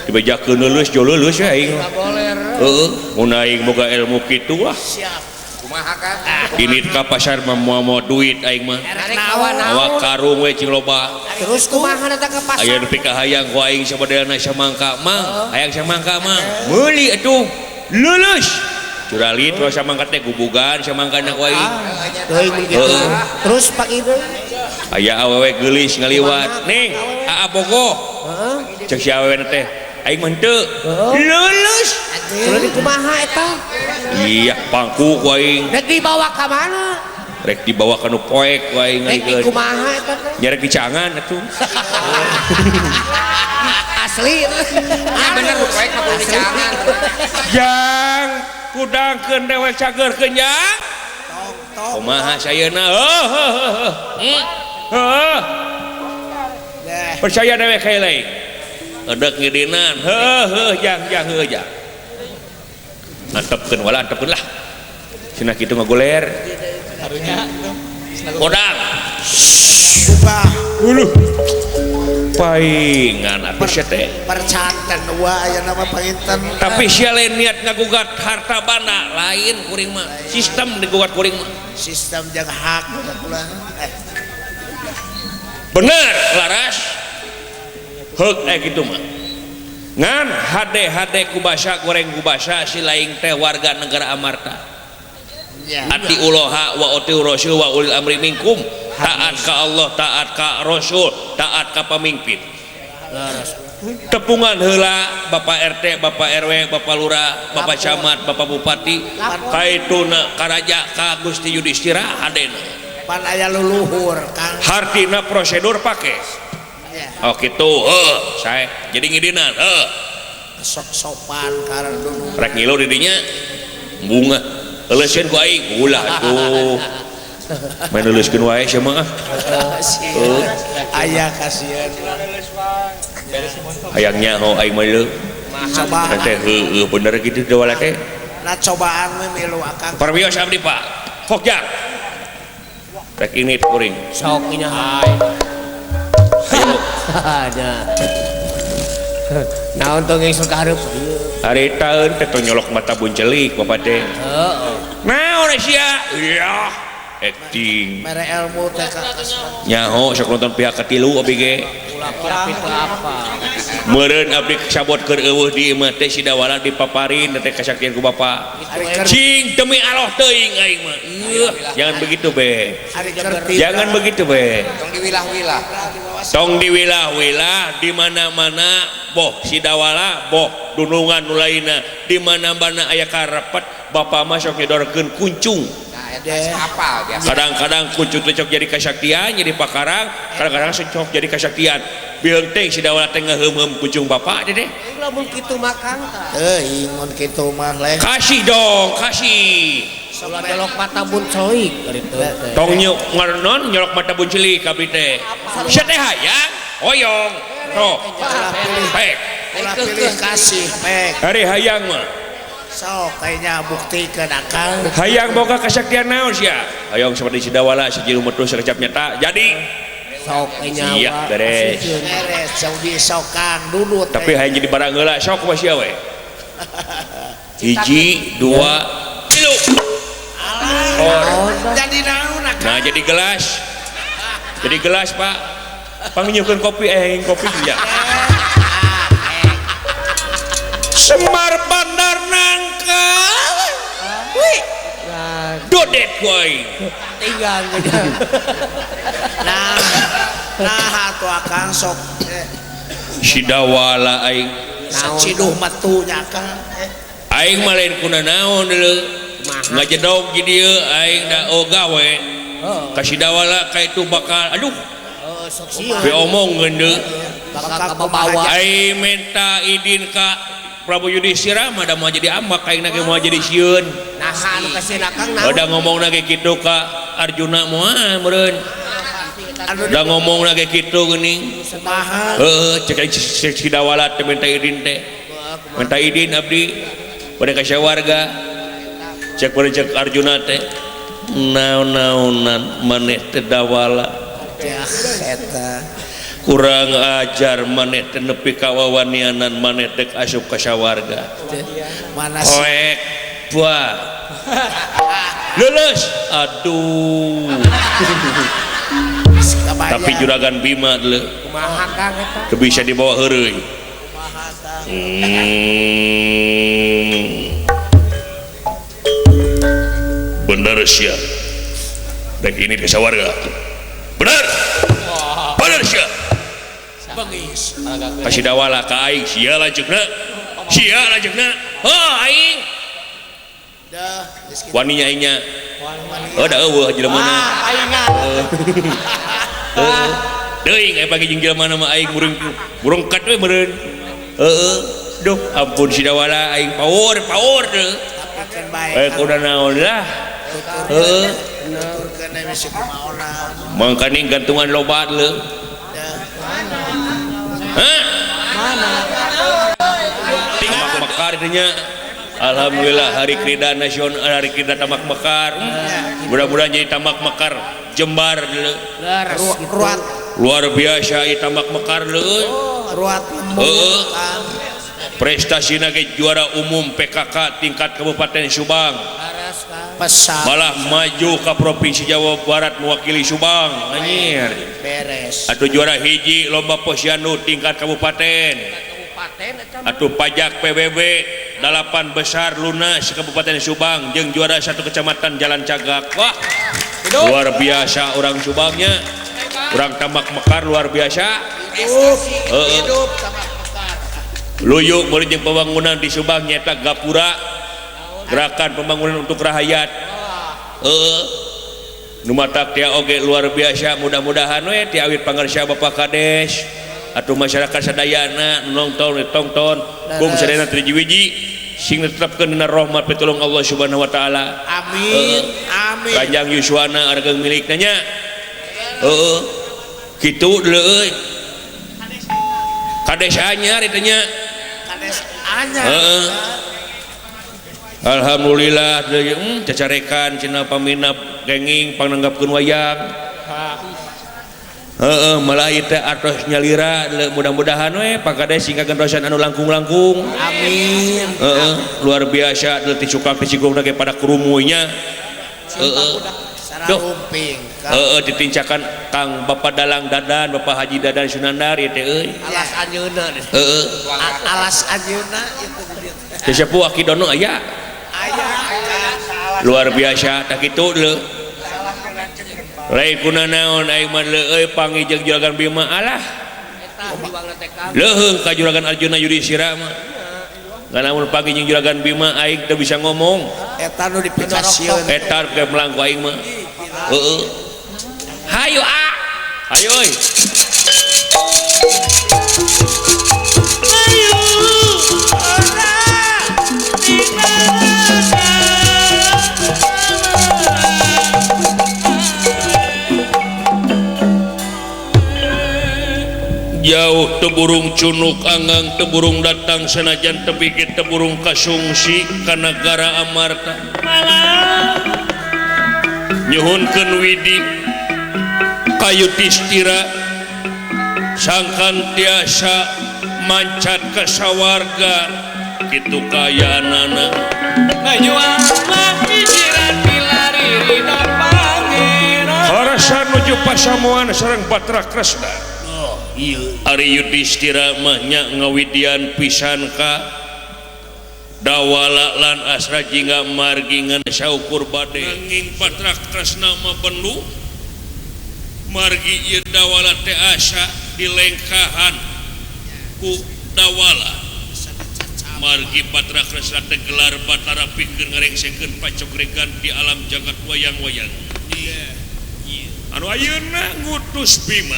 dibejakeun leuleus jo leuleus ya aing goler heeh mun aing boga ilmu kitu wah siap kumaha kan ini ka pasar mah moal duit aing mah awak karung we cing loba terus kumaha datang ke pasar aya nepi ka hayang ku aing sabadana samangka mang hayang samangka mang meuli atuh leuleus curalit we samangka teh gubugan samangkana ku aing teuing begitu terus pagi deui aya awewe geulis ngaliwat ning aa bogoh cek si awewe teh aing mah henteu leuleus terus kumaha eta iya pangku ku aing rek dibawa ka mana rek dibawa ka nu poek ku aing rek kumaha eta nyarek dicangan atuh asli bener nu poek mah dicangan jang kudangkeun dewek cageurkeun jang kumaha sayeuna percaya dewek heuleuy edek ngidinan jang antepkeun wala antepkeun lah cenah kitu ngagoler kodang paingan atuh sia teh percanten aya nama painten tapi sia lain niat ngagugat harta banda lain kuring mah sistem digugat kuring mah sistem jeung hak bener laras heuk gitu mah ngan hade kubasa goreng kubasa si lain teh warga negara Amarta ati uloha wa uti rasul wa ulil amri minkum taat ka Allah taat ka rasul taat ka pamimpin tepungan heula Bapak RT Bapak RW Bapak Lurah Bapak Camat Bapak Bupati kaituna karaja ka Gusti Yudhistira hadena pan aya luluhur Kang hartina prosedur pake oh gitu saya jadi ngidinan sok sopan karena dulu rek ngilu di dinya bunga eleuseun ku aing ulah atuh main euleuskeun wae sia mah aya kasieun hayang nyaho aing mah leuh cobaan teh heueuh bener gitu dewala teh nah cobaan we milu akang perwios abdi Pak Hokjar rek ini kuring sok nya hai ayo ada nah untuk yang suka harap hari tahun teh nyolok mata buncelik bapak teh naon sia iya acting mere ilmu teh nyaho sok nonton pihak ketilu abdi ge ulap itu apa meureun abdi sabotkeun eueuh di imah teh si dawala dipaparin teh kasaktian ku bapak cing demi Allah teuing aing mah jangan begitu be jangan begitu be tong diwilah-wilah di mana-mana boh si dawala boh dunungan nu lainna di mana-mana aya karepet bapak mah sok nyodorkeun kuncung kadang-kadang kuncung teh sok jadi kasaktian jadi pakarang kadang-kadang sok jadi kasaktian bieu teh si dawala teh ngaheum-heum kuncung bapak deh lamun kitu makan teuing mun kitu mah leh kasih dong kasih sok belok mata buncoik kitu tong ngarnon nyolok mata buncelik abdi teh sia teh hayang hoyong noh pek pilih kasih pek hari hayang mah sok kayaknya buktikeun akang hayang boga kasaktian naon sia hayang seperti si dawala si jiru metu sakecap nyata jadi sok kayaknya iya beres sok disokang dudut tapi hayang jadi barang heula sok mah sia we 1 2 3 jadi naon nah jadi gelas Pak panginjaukeun kopi kopi ya Semar Bandar Nangka wih dodet kuy tinggal nah atuh akang sok si dawala aing ciduh matunya akang aing mah lain kuna naon deuleu ngajedog di dieu aing da gawe ka si dawala ka itu bakal aduh sok sieun diomongkeun deui bakal kebawa aing minta izin ka Prabu Yudhistira mah da mau jadi ambak aing ge mau jadi sieun nah anu kasih akang naon udah ngomongna ge kitu ka Arjuna moal meureun udah ngomongna ge kitu geuning kumaha cek si dawala teh minta izin abdi pada kasih warga cek Arjuna teh naon-naonan maneh teh dawala ya eta kurang ajar maneh teh nepi ka wawanianan maneh dek asup ka sawarga mana sih oek buah lulus aduh tapi juragan Bima le kumaha kang eta teu bisa dibawa heureuy bener sia dek ini ke sawarga bener bener sia bengis kasih dawala ka aing sia lanjutna oh aing dah waninya aingnya da eueuh jelemana aingna teuing aya pagi jeung jelemana mah aing burung kat we meureun duh ampun si dawala aing power deh kan baik kuda naon lah turkeun misi kumaona mangkani gantungan lobat le tamak mekar nya alhamdulillah hari krida nasional hari krida tamak mekar mudah-mudahan jadi tamak mekar Jembar ruat luar biasa ieu tamak mekar leuy ruat prestasina ge juara umum PKK tingkat Kabupaten Subang pesan malah maju ke Provinsi Jawa Barat mewakili Subang anjir beres atuh juara hiji lomba posyandu tingkat kabupaten atuh pajak PBB 8 besar lunas Kabupaten Subang jeung juara 1 kecamatan Jalan Cagak wah luar biasa orang Subangnya orang tamak mekar luar biasa hidup sama mekar luyuk murid jeung pembangunan di Subang nyata gapura gerakan pembangunan untuk rakyat numatak dia oge luar biasa mudah-mudahan we ti awit pangarsa Bapak Kades atau masyarakat sadayana nonton tonton kum sadayana triji-wiji sing tetepkeun dina rahmat pitulung Allah Subhanahu wa taala amin amin Kanjang Yuswana argeung milikna nya kitu deuleu Kades anyar itu nya kades anyar alhamdulillah cacarekan cina paminap genging pananggapkeun wayang malah teh atos nyalira mudah-mudahan we Pakades sing kagentosan anu langkung-langkung amin luar biasa ti cukak ti cigong ge pada kerumunya sareng umping ditincakan Kang Bapak Dalang Dadan Bapak Haji Dadan Sunandar ieu teh euy alas anjeunna alas anjeunna itu teh sepuh akidono aya luar biasa tak kitu leuh lain kuna naon aing mah euy pangi jeung juragan Bima alah leuheung ka juragan Arjuna Yudhistira mah nganamun pangi jeung juragan Bima aing teu bisa ngomong eta nu dipikasieun eta ke melangku aing mah hayu hayu euy jauh teburung cunuk anggang teburung datang senajan tebikit teburung kasungsi ka nagara Amarta nyuhunkeun widi kayu tistira sangkan tiasa mancat ka sawarga kitu kayanana najualah pikiran pilari rina pangeran harasa nuju pasamuan sareng Patra Kresna Ari Yudhistira mah nya ngawidian pisan ka dawala lan asra jingga margi ngan saukur bade nanging Patra Kresna mah penuh margi ieu dawala teh asa dilengkahan ku dawala margi Patra Kresna teh gelar Batara pikeun ngarengsekeun pacokrekan di alam jagat wayang-wayang anu ayeuna ngutus Bima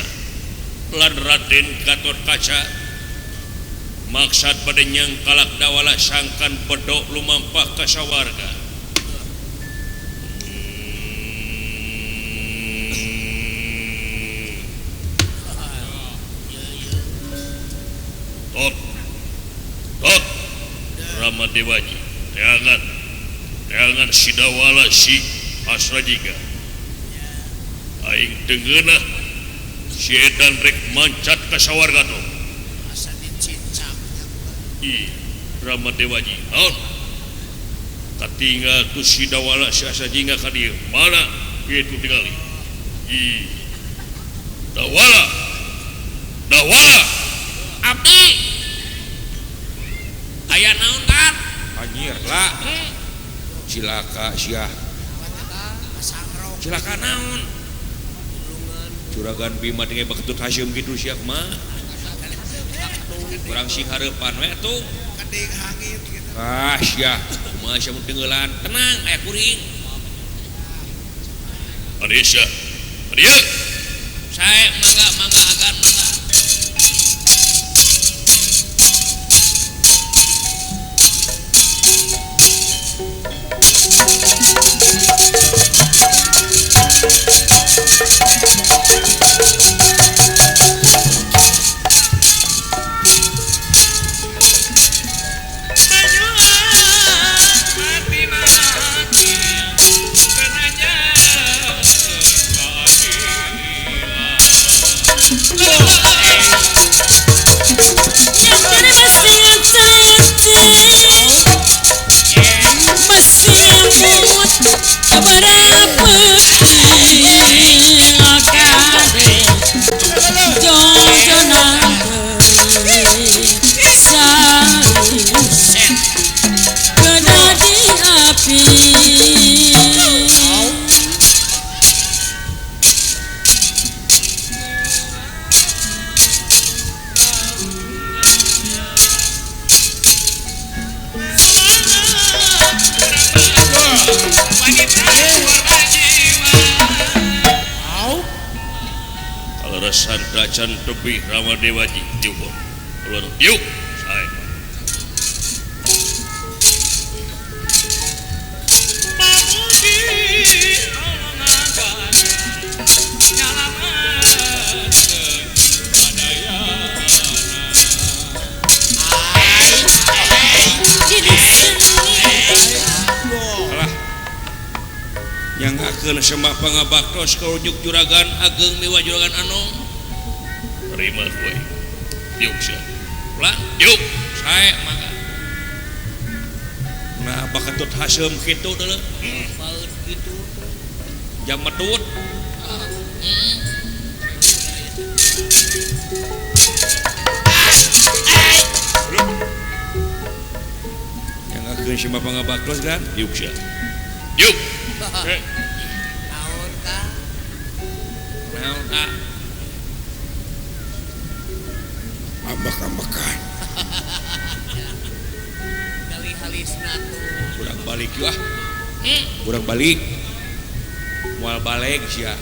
lan Raden Gatotkaca maksad pada nyang kalak dawala sangkan bedok lumampah ka sawarga tot Rama Dewaji teangan si dawala si Asrajiga aing tengeunah si edan rek mancat ka sawarga tuh Rama Dewaji naon katinggal tu si dawala si asa jingga ka dieu mana itu tingali dawala abdi aya naon kan anjir lah cilaka sia cilaka naon Juragan Bima dengan Baketut Hashim gitu siap mah kurang sing harapan we tuh kadeng hangit gitu sia kumaha sia mun tengeulan tenang aya kuring Anisya Adia saya mangga agan mangga Santacan tepi Rama Dewaji yuk yuk saya yang akan sembah pangabaktos ke ujuk juragan ageng miwa juragan anong terima gue yuk siap pulang yuk saya maka nah Baketut Hashim gitu dulu gitu jam metut yang akan sembah pangabaktos kan yuk siap yuk naon kah ambak-ambakan kali halisna tuh kurang balik yuk kurang balik mual balik sia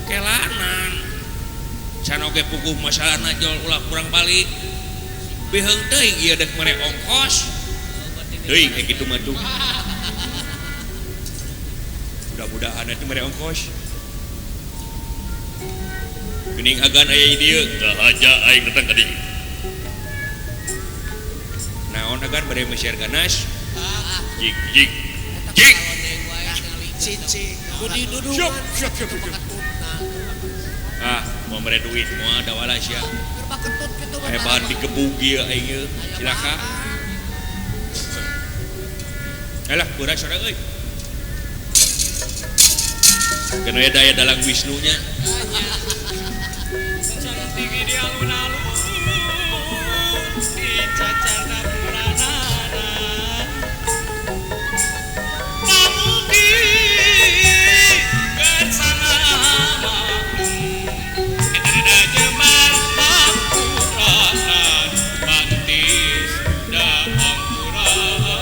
kelanan can oge puguh masalah najol ulah kurang balik beheung teuing ieu dek mere ongkos teuing kayak gitu mah tuh mudah-mudahan itu mere ongkos gening agan aya dieu tah aja aing datang ka dieu naon agan bade mesyar ganas jik cicing kudu dudukan mau mere duit moal da wala sia Baketut kitu aya bahan digebug ieu aing silakan alah beura sora euy kena daya dalang Wisnunya tinggi di alun-alun dicacar dan beranana pamugi gersana eterida jemar angkuranan bantis da angkuranan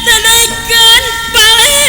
tenagan paling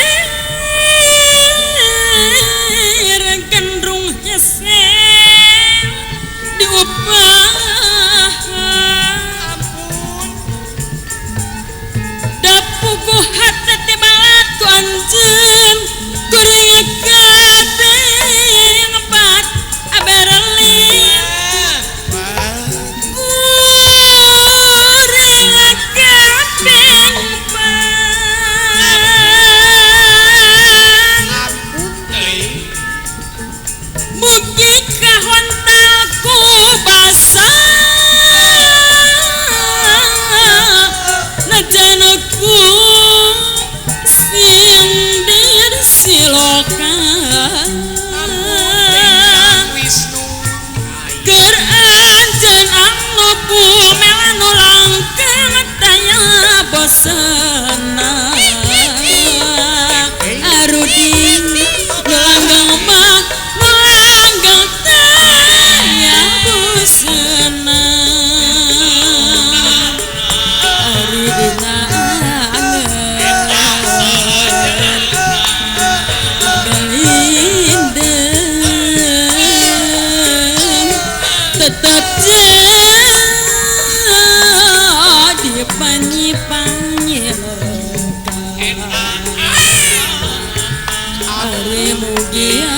Ari mugia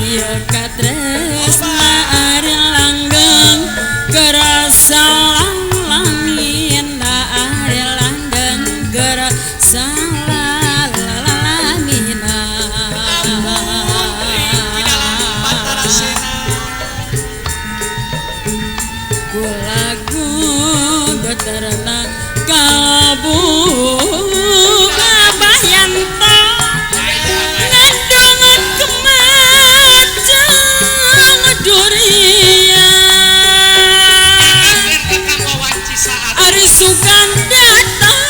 iya katresna ari langgeng kerasa lamin ari langgeng kerasa lamina lagu geterna kalbu kabayanta ngedongan kemajang durian ari sugan datang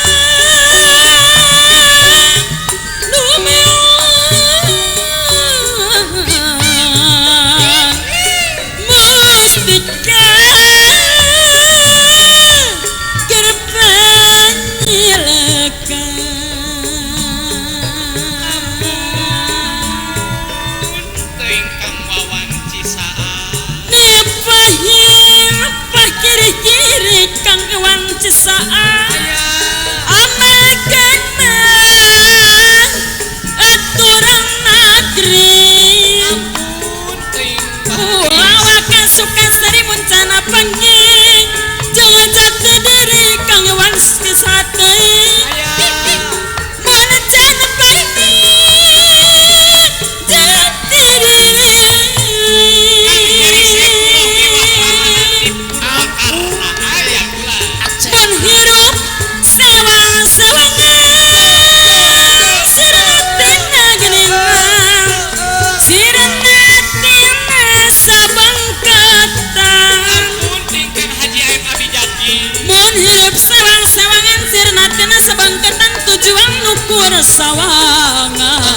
sawangan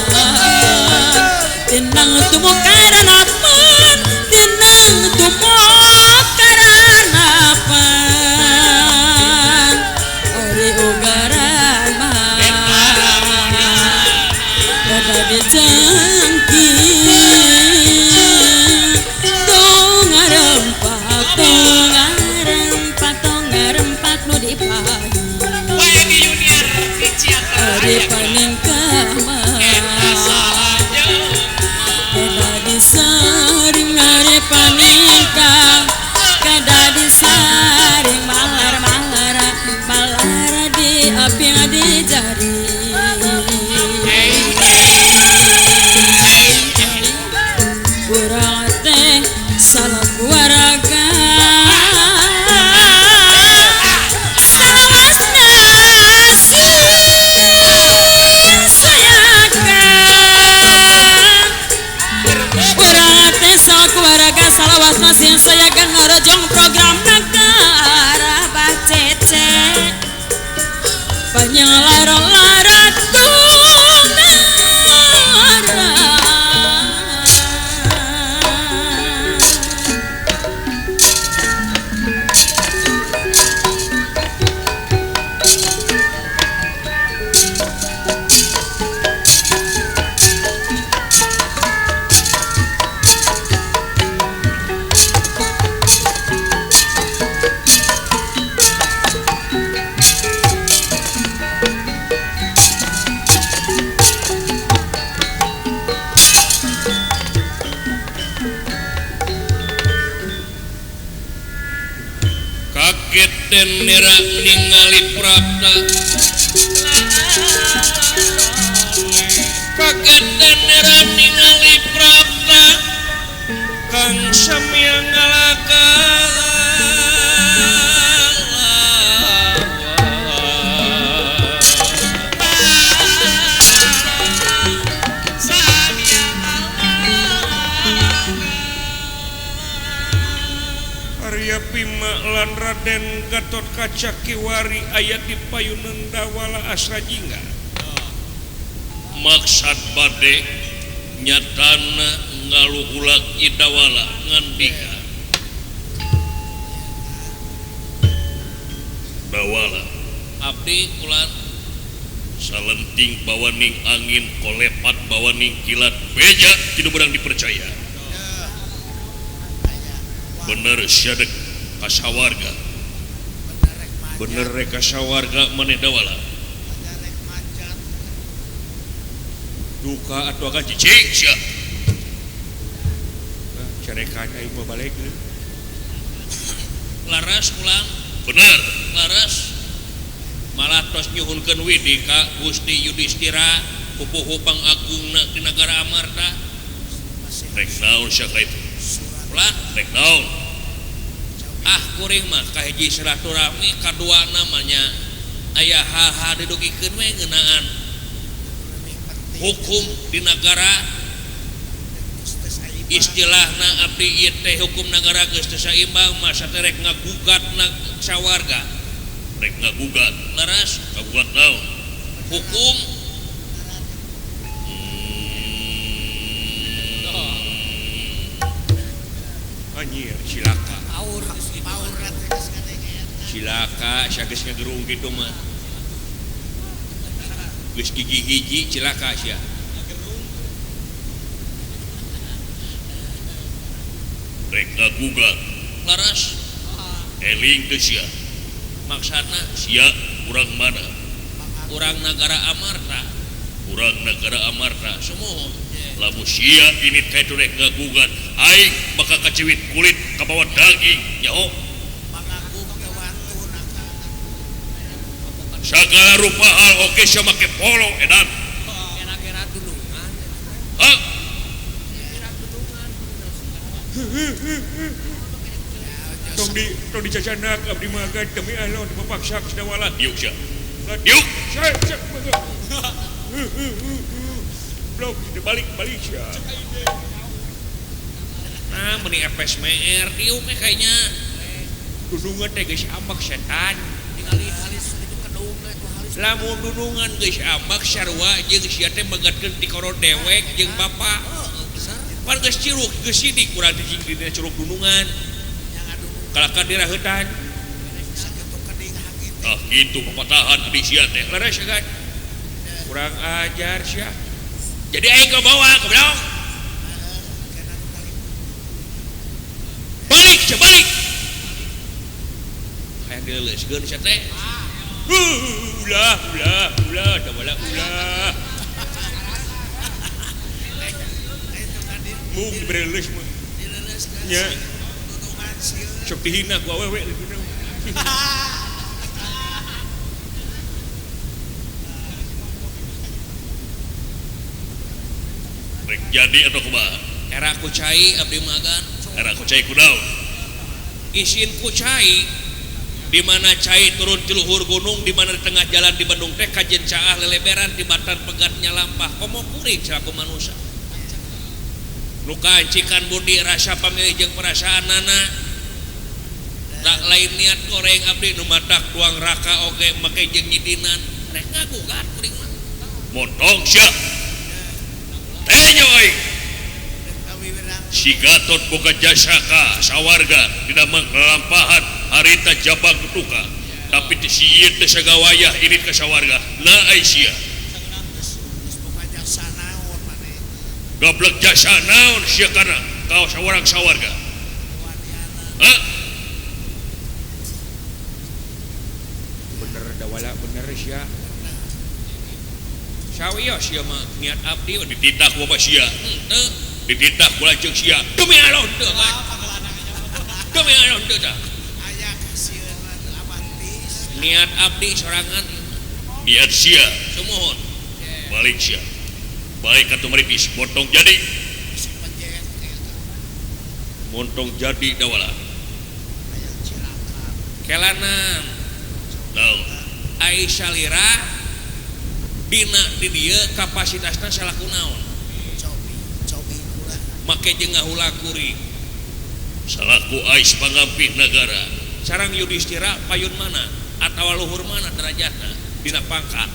tinang tumo karanapan tinang tumo karanapan ori ugaran mah kada dicengki tongarempat nu dipahi ari paning kamar kada disaring ari paning kada disaring malar di api di jari urang teh salah keluarga salawasna sieun sayagan ngarojong program negara bacece penyelar-larat kaget dan nera ningali prapta kaget dan nera ningali prapta kang samya ngalakan Arya Bima lan Raden Gatot Kaca Kiwari ayat di payuneun Dawala Asrajingga maksad bade nyatana ngaluhulak Idawala ngandika Dawala abdi ulat salenting bawaning angin kolepat bawaning kilat beja tidak berang dipercaya bener syadek kasawarga bener rek kasawarga maneh Dawala duka atau akan cicing sia cerekan aing mah balik laras ulang bener laras malah tos nyuhunkeun widi ka Gusti Yudhistira pupuh pangagungna di negara Amarta rek naon sia ka itu ulah rek naon kuring mah kahiji silaturahmi kadua namanya aya hal-hal didugikeun we ngeunaan hukum di negara istilahna abdi ieu teh hukum negara geus teu saimbang masa teh rek ngagugat sawarga rek ngagugat laras ngagugat naon hukum anjir silaka silaka sia geus ngagerung kitu mah geus gigi-gigi cilaka sia rek ngagugat laras eling teu sia maksana sia urang mana urang negara Amarta semua lamun sia ini teh rek ngagugat aing bakal kaciwit kulit ka bawah daging nyaho sagala rupa hal oke sia make polo edan kira-kira dulungan hah tong dicacanak abdi magan demi Allah dipaksa ka sadawala diuk sia diuk blok dibalik sia nah meni FSMR diuk kayaknya dudungan teh geus ambak setan ningali halis itu kedung lamun dudungan geus ambak sarua jeung sia teh megatkeun ti koro dewek jeung bapak pan geus ciruk geus sidik urang teh dina curug dudungan kalakan dirahetan gitu pepatahan di sia teh leres kan kurang ajar sia jadi aing ke bawah ke belakang balik hayang dileuleskeun sia teh ulah ulah mung dibereles mah nya sok dihina ku awewe rek jadi atau kumaha era kucai abdi magan era kucai kunaon isin kucai di mana cai turun ti luhur gunung di mana di tengah jalan di Bandung teh kajen caah leleberan di batan pegatnya lampah komo kuring selaku manusia nu kancikan budi rasa pamilih jeung perasaanana tak lain niat goreng abdi nu matak tuang raka oge make jeung nyidinan rek ngagugat kuring mah montong sia teh nyoy si Gatot boga jasa ka sawarga dina mangkalampahan harita jabang tuka tapi si ieu teh sagawayah irit ka sawarga na Aisyah goblok jasa naon sia kana ka sawarang sawarga hah bener dawala bener sia sawios sia mah niat abdi dititah ku bapak sia henteu dititah ku lanceuk sia demi Allah teu kan demi Allah teu tah aya kasieun amantis niat abdi sorangan niat sia sumohon balik sia baik atuh mari montong jadi montong jadi dawala kelanan naon Aisyah lira dina di dieu kapasitasna salaku naon cobi make jeung ngahula kuring salaku ais pangampih negara sareng Yudhistira payun mana atawa luhur mana derajatna dina pangkat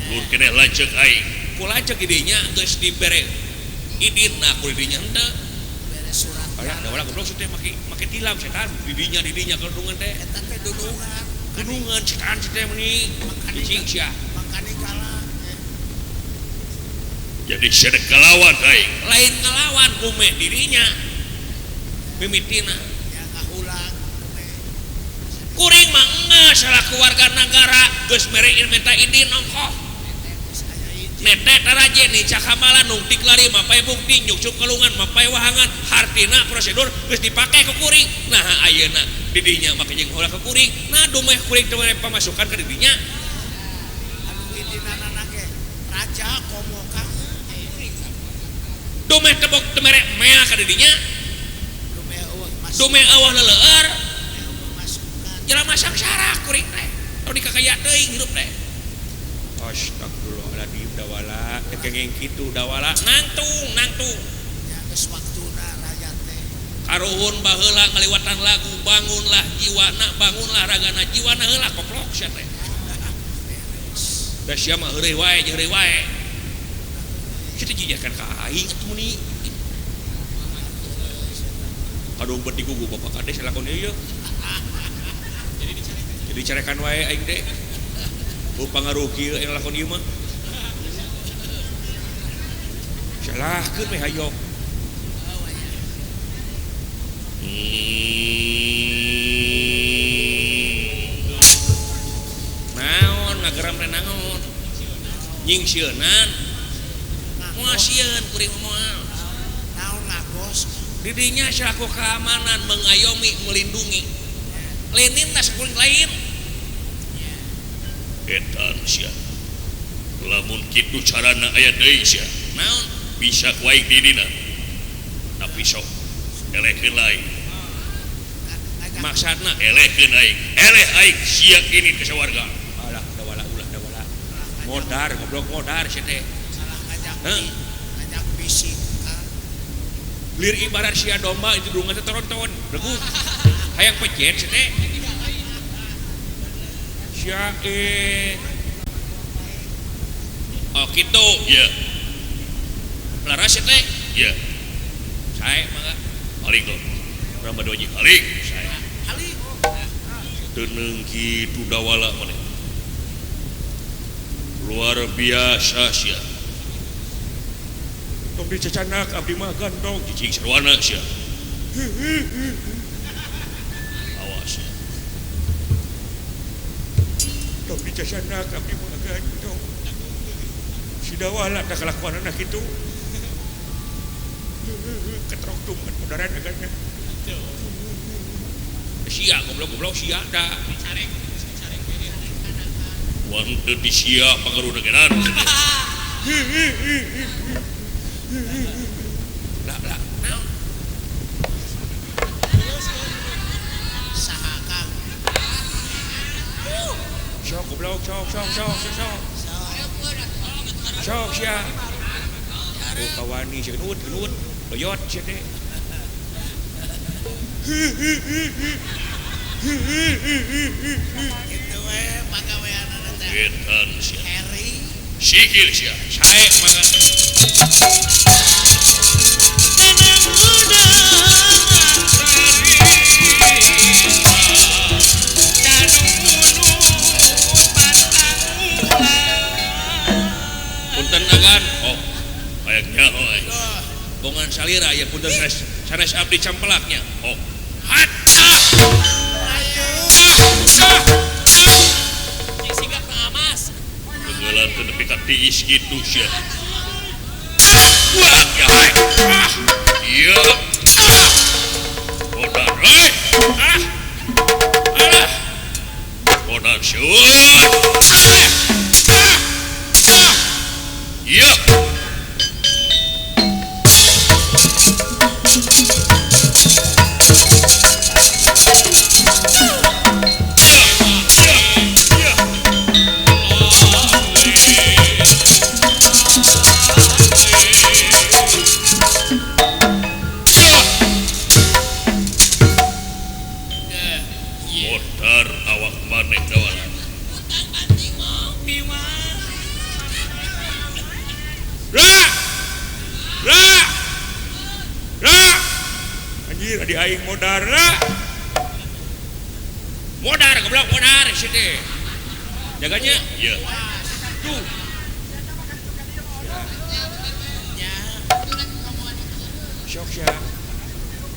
luhur keneh lanceuk aing ku lanceuk idinya geus dibere idinna ku didinya henteu bere surat aya da ulah goblok teh make tilam setan didinya kedungan teh eta teh dunungan setan teh meuni cicing sia makani kalah jadi sedek ngelawan aing lain ngelawan kume dirinya mimitina ya ngahulang kuring mah salah keluarga negara geus mere minta idin ongkoh nete taraje nih cakamalan nungtik lari mapai bukti nyuksuk kelungan mapai wahangan hartina prosedur geus dipake ku kuring nah ayeuna didinya make jeung heula ku kuring nah dumeh kuring teu mere pamasukan ka didinya anu idinana ge raja komo ka dumeh tebok teu mere mea ka didinya dumeh eueuh leleur jelema sangsara kuring teh tong dikakaya teuing hirup teh astagfirullahaladzim dawala kengeng kitu dawala nangtung ya geus waktuna raja teh karuhun baheula ngaliwatan lagu bangunlah jiwana bangunlah ragana jiwana heula koplok sia teh da sia mah heureuy wae jeung heureuy wae kitu jijakan ka aing atuh meni kadung bet digugu bapak kades lakon ieu jadi carekan wae aing teh pangaruh kieu yang lakon ieu mah salahkeun we hayo naon ngageram teh naon nying sieunan moal sieun kuring moal naon ngagos didinya selaku keamanan mengayomi melindungi lenin sakuring lain etan sia lamun kitu carana aya deui sia naon bisa wae didina tapi sok elehkeun lain maksudna elehkeun aing eleh aing sia ini ke sawarga alah dawala modar goblok modar sia teh salah ngajak bisik lir ibarat sia domba itu durungan teh toron-toron regu hayang pejet sia teh sia oh gitu ya laras teh ya saya mangga alik lo urang badoji alik saya alik teuneung kitu dawala maneh luar biasa sia tong dicacanak abdi mah gandong cicing sarwana sia awas tong dicacanak abdi mah gandong si dawala tak kelakuan anak itu ketrok tuman mudaran agaknya sia goblok sia dah wan teu di sia pangaruh negenan lah naon saha kang sok goblok sok sia oh kawani sia genut loyot sia teh kitu we pagaweanana teh etan sia Harry sikil sia sae mangga punten agan oh kayaknya oi bongan salira ya punten sanes abdi campelaknya oh hatta sigap ngamas gegelan teu nepi ka tiis kitu sia wah ya hai iya modar hei alah modar syuun iya modar awak maneh kawan anjir adi aing modar goblok modar situ jaganya iya tuh syok sia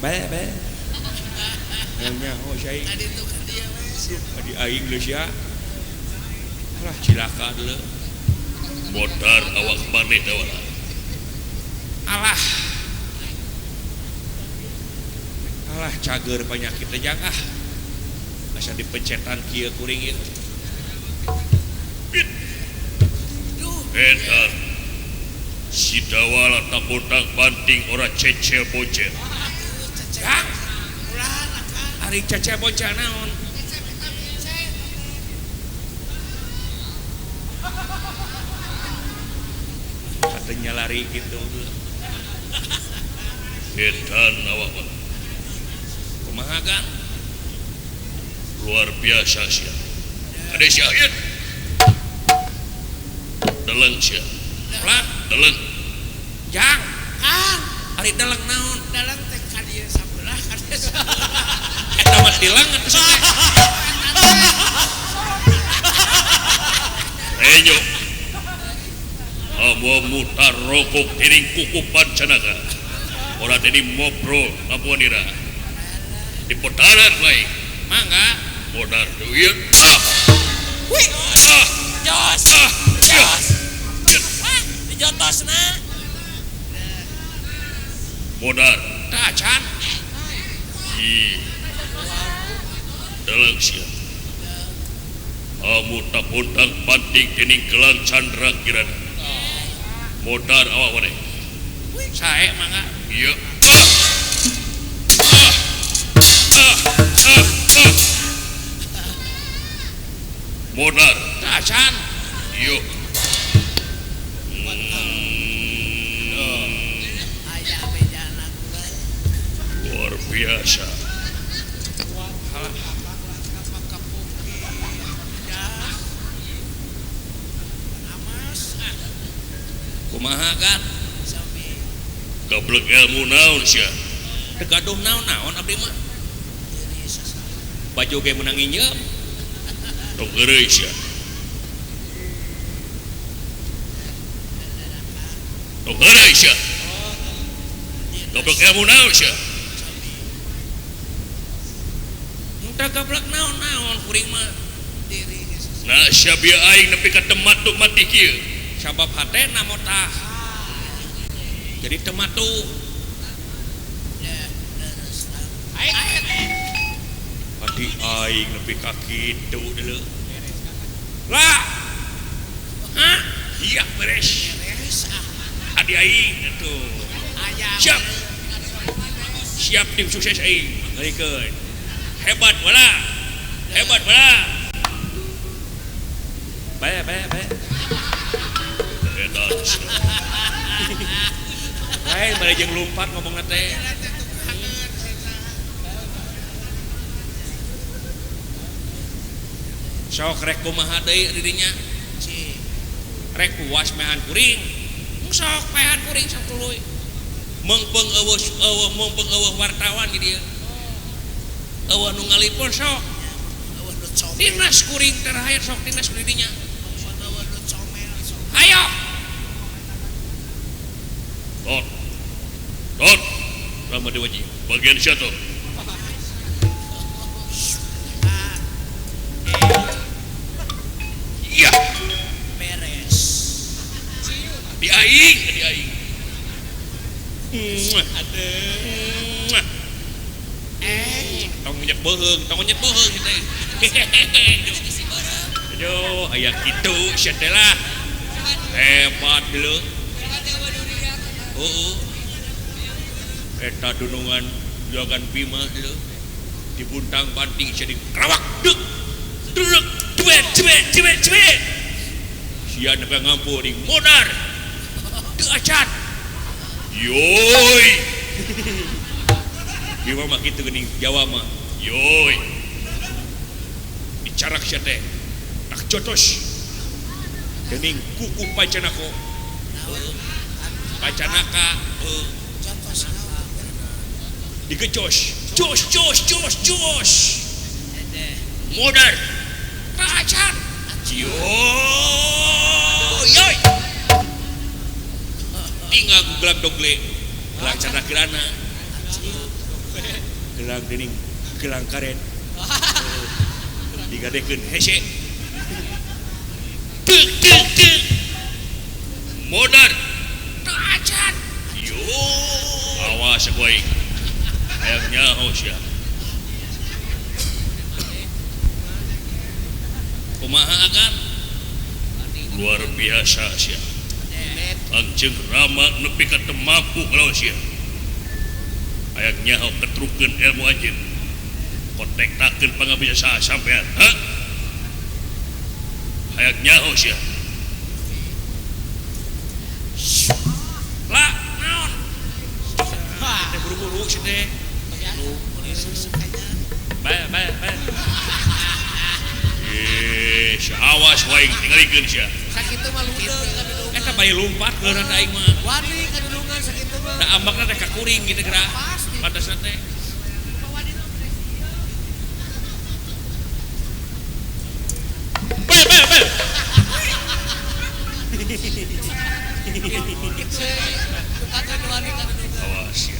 bae nya oh syai Adi tuh kan dia wes adi aing geus ya alah cilaka deuleu modar awak maneh dawala alah cager penyakit jangah asa dipencetan kieu kuring ieu eta si dawala tak botak banting ora cecel bocel Kang ari cecel bocel naon katanya lari gitu edan awak kumaha Kang luar biasa sia ada syahid deleng sia plak deleng jang Kang ari deleng naon deleng teh ka dieu sabelah ka dieu eta mah tilang atuh enyo amo mutar rokok tiring kukupan canaga ora tadi mopro lapunira di potaran baik mangga modar duit wih jos dijotosna modar tacan dalam siap amu tak undang panting kening gelang chandra kirana modar awak wane sae mangga iya modar tacan yuk luar biasa kumaha kan gablek ilmu naon sia tegaduh naon abdi mah baju ge menang injem tong geureuy sia tong geureuy sia gablek ilmu naon sia teu gablek naon kuring mah nah sia bieu aing nepi ka tematu mati kieu sabab hatena motah jadi tematu hati aing nepi ka kitu deuleu lah hah iya beres hadi aing atuh siap tim sukses aing ngarikeun hebat wala bae lain balik jeung lumpat ngomong teh sok rek kumaha deui dirinya rek puas mehan kuring sok mehan kuring sok tuluy mengpeung eueuh wartawan di dieu eueuh nu ngalipun sok dinas kuring terakhir sok dinas dirinya ayo Tot Rama Dewaji bagian siapa iya beres di aing tong nyet beuheung teh aduh aya kitu sia teh lah hebat deuleu eta dunungan Juragan Bima itu dibuntang banting jadi kerawak duk cebet sia nepi ngampuni modar teu acan yoi Bima mah kitu geuning Jawa mah yoi dicarak sia teh tak jotos geuning kuku pacanako pacanaka digecos jos modar pacar yoi tinggal gelang dogle gelang cana kirana gelang dening gelang karet digadekeun hese modar acan yo awas gue ayangnya ya kumaha akan luar biasa sih anjing rama nepi ka teu mampu kalau sih ayangnya ketrukeun ilmu anjeun kontektakeun pangabisa sampean ha ayangnya sih lah naon teh buru-buru sih teh bae awas wae tingalikeun sia sakitu mah ludeung eta bae lompat keurang aing mah wani kadulungan sakitu mah da ambakna teh kakuring gitu kira pantasna teh bae awas ya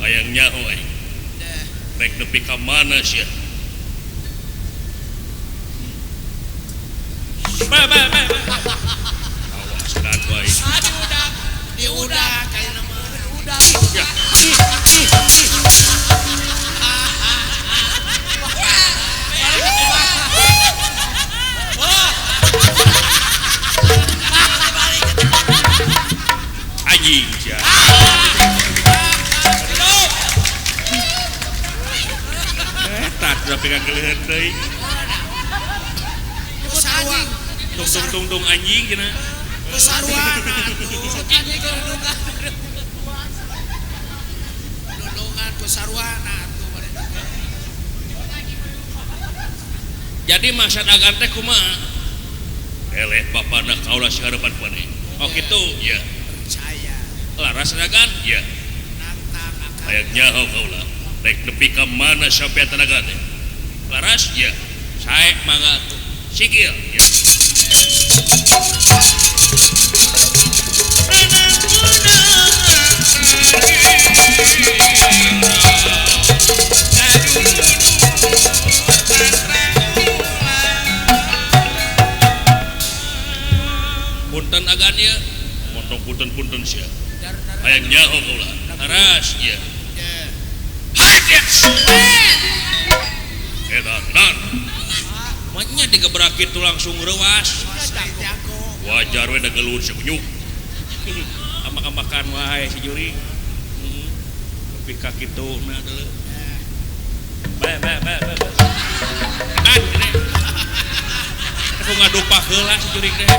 ayangnya aing rek nepi ka mana sia awas dan baik diudak kayak nama udah ya anjing sia tak tapi kan kelihatan deui tung anjing kena sarwana anjing kadulungan ku sarwana tuh jadi masyarakat agan teh kumaha eleh bapana kaula siharapan pane oh kitu ya percaya laras agan ya nantang akan ayaknya kaula rek nepi ka mana sampai tenaga teh laras ya sae mangga sikil ya punten agan ya motong punten sia hayang nyaho kaula laras ya hadir edan maknya digebrakit tuh langsung rewas wajar we da gelut sebunyuk amak-amakan wae si juri tapi ka kitu na deuleu bae an gini aku ngadupak heula si juri teh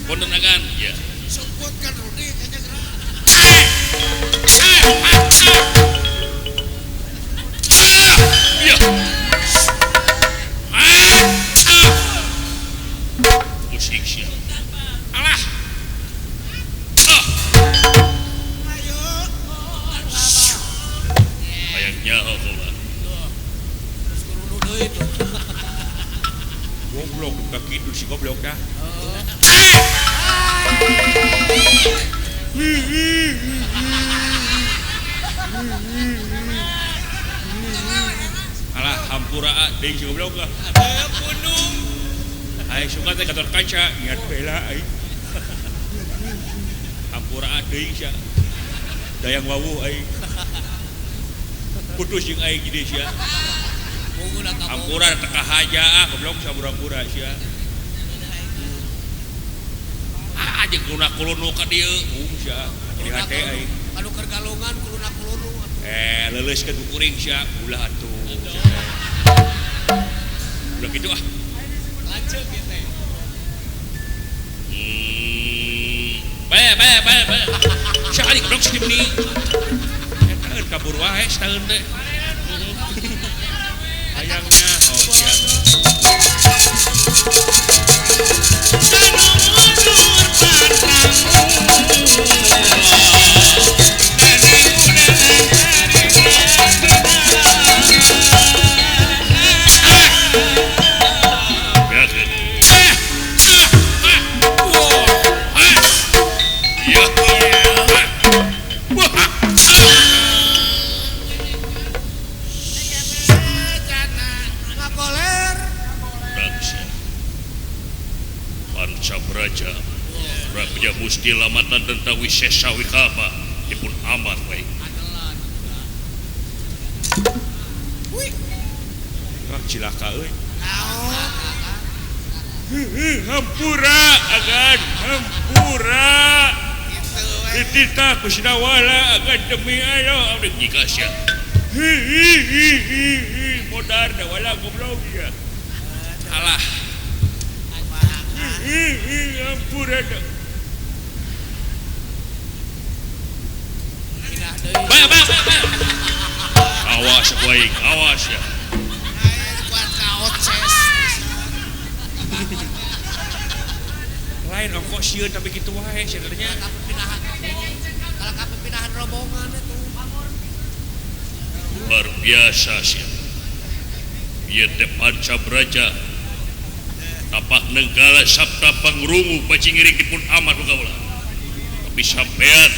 punten agan ya sebutkan Rudi kayaknya ya musik sia alah ayo ayangnya kaula goblok kaki itu si goblok dah alah hampura deui si goblok lah ada gunung ai suka teh kator kaca niat bela ai hampura deui sia dayang wawu ai putus jeung ai gede sia hampura teka haja goblok sabura-bura sia aja kuluna kulunu ka dieu sia di hate ai kalau kergalongan kuluna kulunu leuleuskeun ku kuring sia ulah atuh udah gitu ah lanceuk ya teh bae sakali goblok si Dimni eta kabur wae setaeun teh ayangnya oh sia ya Gusti lamatan tentang wisesa wikaba dipun amat baik. Cilaka euy. Hampura agan hampura. Ditita kusnawala agan demi ayo abdi jikasya. Modar da wala goblok ya. Alah. Hampura da. Ba. Awas baik, awas ya. Lain ongkos sieun tapi kitu wae sebenarnya. Kalau kepindahan rombongan itu Luar biasa sih. Ieu teh panca braja. Tapak negala sabta pangrungu pacingiri dipun amat kaula. Tapi sampean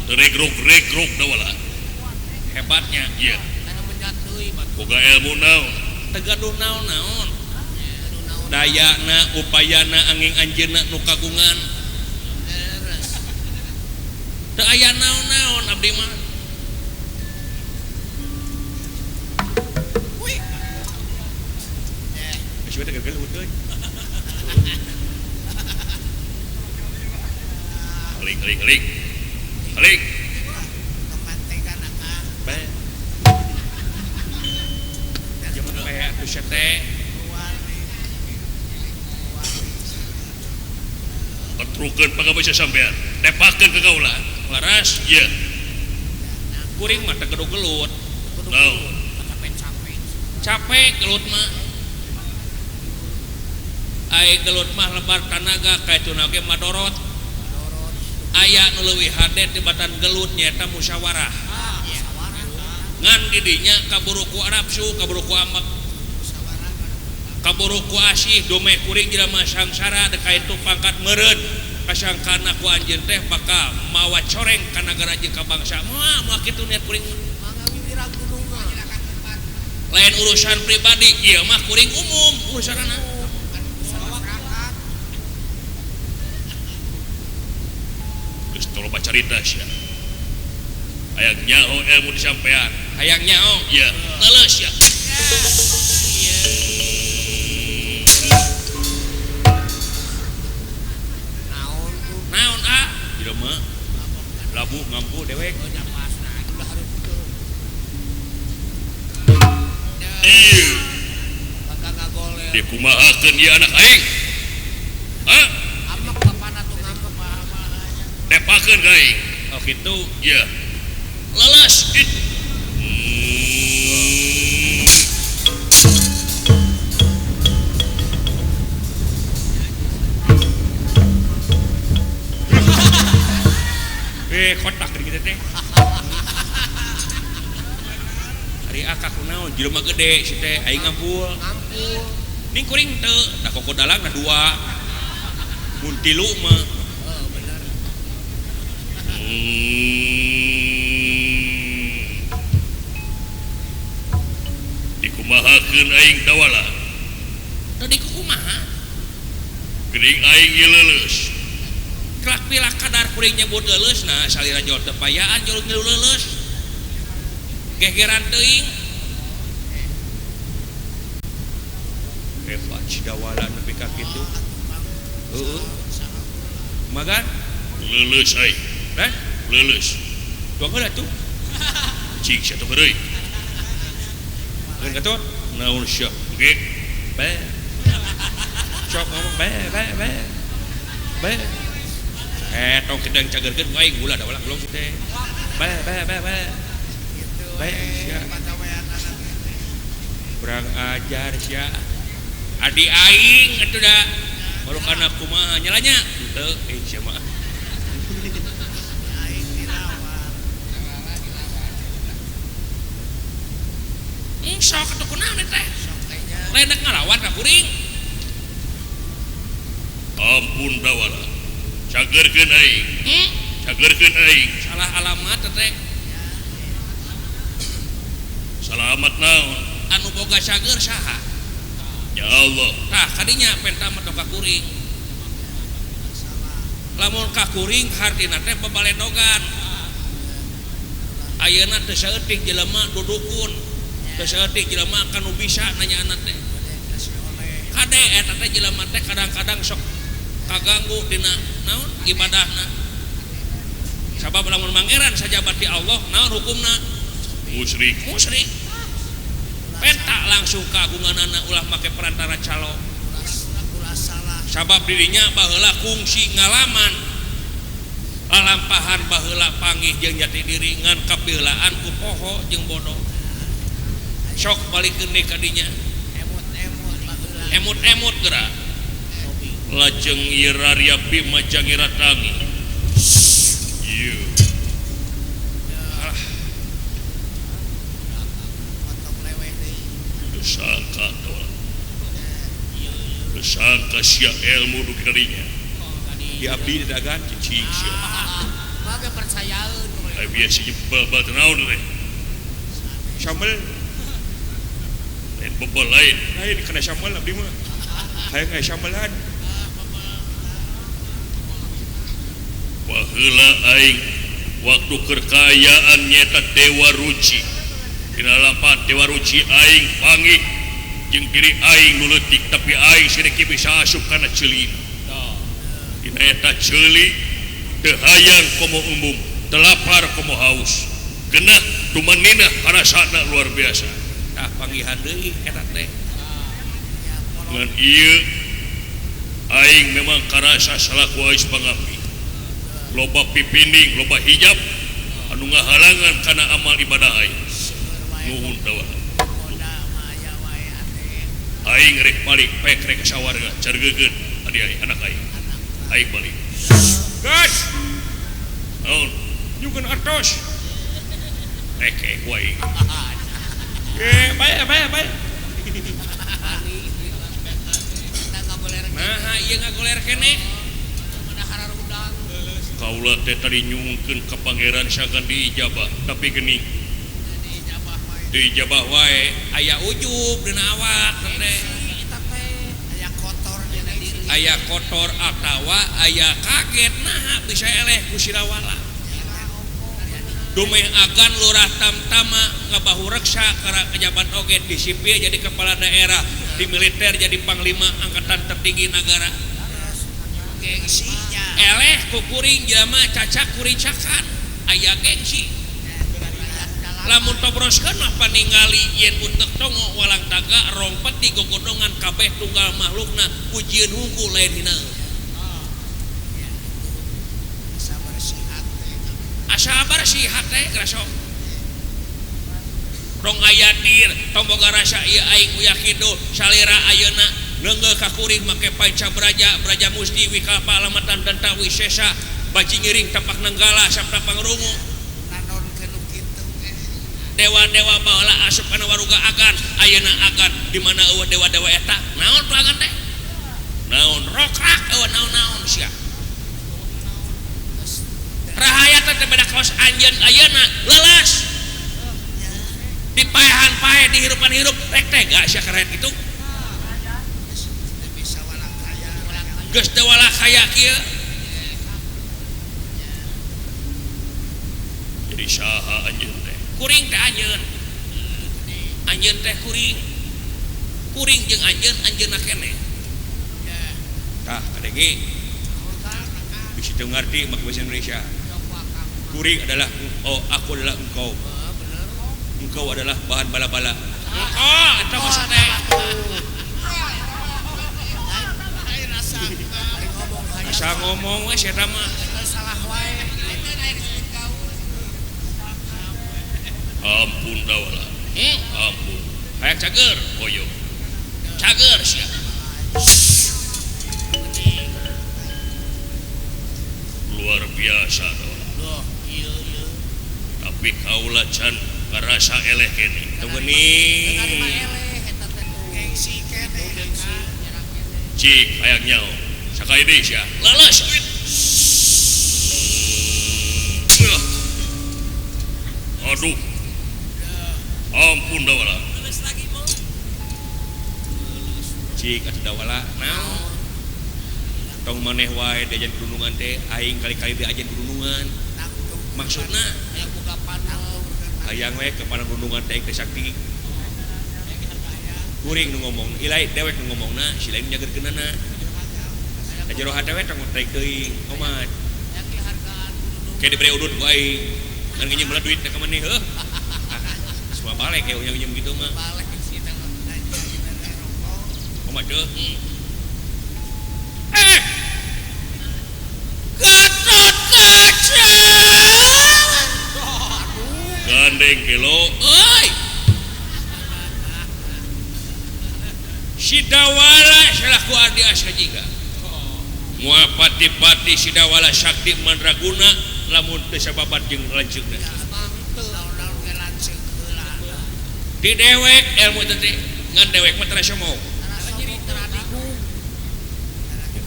regrog-regrog dawala. Hebatnya Iya, menyatui boga ilmu naon. tegaduh naon-naon. Dayana upayana angin anjeunna nu kagungan. Teu aya naon-naon abdi mah. Geus we teh gelut euy. Alik. kemantekan akang Bae. Jaman kayak atuh teh. Petrukeun pangabisa sampean. Tepakeun ke kaula. Laras Iya. kuring mah teu kudu gelut. Naon? Capek gelut mah. Ai gelut mah lebar tanaga kaituna ge madorot. Aya nu leuwih hade tibatan gelut nyaeta musyawarah. Ngan didinya kaburu ku nafsu, kaburu ku amak, kaburu ku asih, domeh kuring jelema sangsara da kaitu pangkat meureun. Kasangkana ku anjeun teh bakal mawa coreng ka nagara jeung ka bangsa. Moal kitu niat kuring. mangawirang gunungan Lain urusan pribadi, ieu mah kuring umum urusanana. Geus tolo bacarita sia. Hayang nyaho ilmu disampean. Hayang nyaho, Iya. leuleus ya. naon tuh Naon jelema labu ngampu dewek. nyapasna udah harus betul Iya. bakal ngagolel Dikumahakeun ieu anak aing. Hah? amak bapana tuh ngambek pahamanya Tepakeun ka aing. Oh kitu. Iya. Leles. Kotak gitu teh. Hari akak kunaon jelema gede si teh aing ngampul. ngampul Ning kuring teu, da koko dalangna dua. Mun tilu mah bener Dikumahakeun aing dawala. tadi kumaha? Geuning aing ieu leuleus. Kelak pila kadar kuring nyebut leuleus nah salira jol teu payaan jol ngilu leuleus. Gegeran teuing. Hebat si dawala nepi ka kitu. Heeh. Magan? Leuleus aing. Hah? Leuleus. Tuang heula tuh. Cing sia teu deui. Lain katut. Naon sia? Oke. Be. Sok ngomong be. Tong kedang cagerkeun ku aing gula da ulah belum teh. Be. Be sia. Kurang ajar sia. Adi aing atuh da. Baluk anak kumaha nyalanya? Teu sia mah. Sok atuh kunaon teh? Lain nek ngalawan ka kuring. Ampun dawala. Cagerkeun aing. Cagerkeun aing. Salah alamat teh. Salamat naon? Anu boga cager saha? Ya Allah. Tah kadinya penta mah tong ka kuring. lamun kakuring hartina teh babaledogan ayeuna teu saeutik jelema dudukun teu saeutik jelema kanu bisa nanya anak teh kade eta teh jelema teh kadang-kadang sok kaganggu dina naon ibadahna sabab lamun mangeran sajabat di Allah naon hukumna musyrik penta langsung kagunganana ulah make perantara calo sabab dirinya baheula kungsi ngalaman lalampahan baheula panggih jeung jati diri ngan kapeulaan ku poho jeung bodoh sok balikeun deui ka dinya emut geura lajeng ieu rariapi majang iratangi ieu sangka sangka sia ilmu nu kadinya di abdi dagan cicing sia mage percayaan ai biasa jebal bal naon teh sambel lain bebal lain kana sambel abdi mah hayang aya sambelan baheula aing waktu kerkayaan nyata dewa ruci dina lapan dewa ruci aing panggih jeung diri aing nu leutik tapi aing sedeki bisa asup kana ceulina dina eta ceuli teu hayang komo umum teu lapar komo haus genah tumanina parasana luar biasa tah panggihan deui eta teh ngan ieu aing memang karasa salaku ais pangabdi loba pipinding loba hijab anu ngahalangan kana amal ibadah aing nuhun dawah aing rek balik pek rek sawarga cargegeun adi aing anak aing balik gas naon nyukeun artos eke wae bae nah ieu ngagoler kene kaula teh tadi nyungkeun ka pangeran sagan diijabah tapi geuning diijabah wae aya ujub dina awak teh aya kotor atawa aya kaget nah bisa eleh ku sirawala dumeh agan lurah tamtama ngabahu reksa kara pejabat oge di sipil jadi kepala daerah di militer jadi panglima angkatan tertinggi negara gengsinya eleh ku kuring jelema cacak kuricakan aya gengsi lamun tobroskeun mah paningali yen utek tongo walang taga rong peti gogodongan kabeh tunggal makhlukna pujieun hungkul lain hina asa bersihat teh grasok rong aya dir tomboga rasa ieu aing yakido salira ayeuna neungeul ka kuring make panca braja musti wikapa alamatan dan tawi sesa baci ngiring tapak nenggala sabda pangrungu dewa-dewa baheula asup kana waruga agan ayeuna agan di mana eueuh dewa-dewa eta naon pelagan teh naon rokrak eueuh naon sia rahaya teh beda kaos anjeun ayeuna lelas dipaehan-pae dihirupan-hirup rek tega sia keren kitu geus teu wala kaya kieu jadi saha anjeun teh kuring teh anjeun teh kuring jeung anjeunna keneh tah kadenge bisa teu ngarti make bahasa Indonesia kuring adalah aku adalah engkau adalah bahan bala-bala eta maksud teh asa ngomong we eta mah ampun dawala ampun kayak cager koyo cager sia luar biasa dawala tapi kaula can ngarasa eleh kene teu geuning cik hayang nyao sakaya deui sia leles aduh ampun dawala cik atuh dawala naon tong maneh wae di ajan gunungan teh aing kali-kali di ajan gunungan maksudna yang buka panau hayang we ke panang gunungan teh teh sakti kuring nu ngomong ilai dewek nu ngomongna si lain nyagerkeunana da jero hate we tong tarik teuing omat kayak diberi udut ku aing ngan nginjem bala duit ka maneh heuh semua balik kayak unyam gitu mah balik sih tang omat deuh Gatot kaca gandeng kilo euy si dawala salaku adi asajiga moal pati-pati si dawala sakti mandraguna lamun teu sababat jeung lanceukna di dewek ilmu teh ngan dewek mah tara somong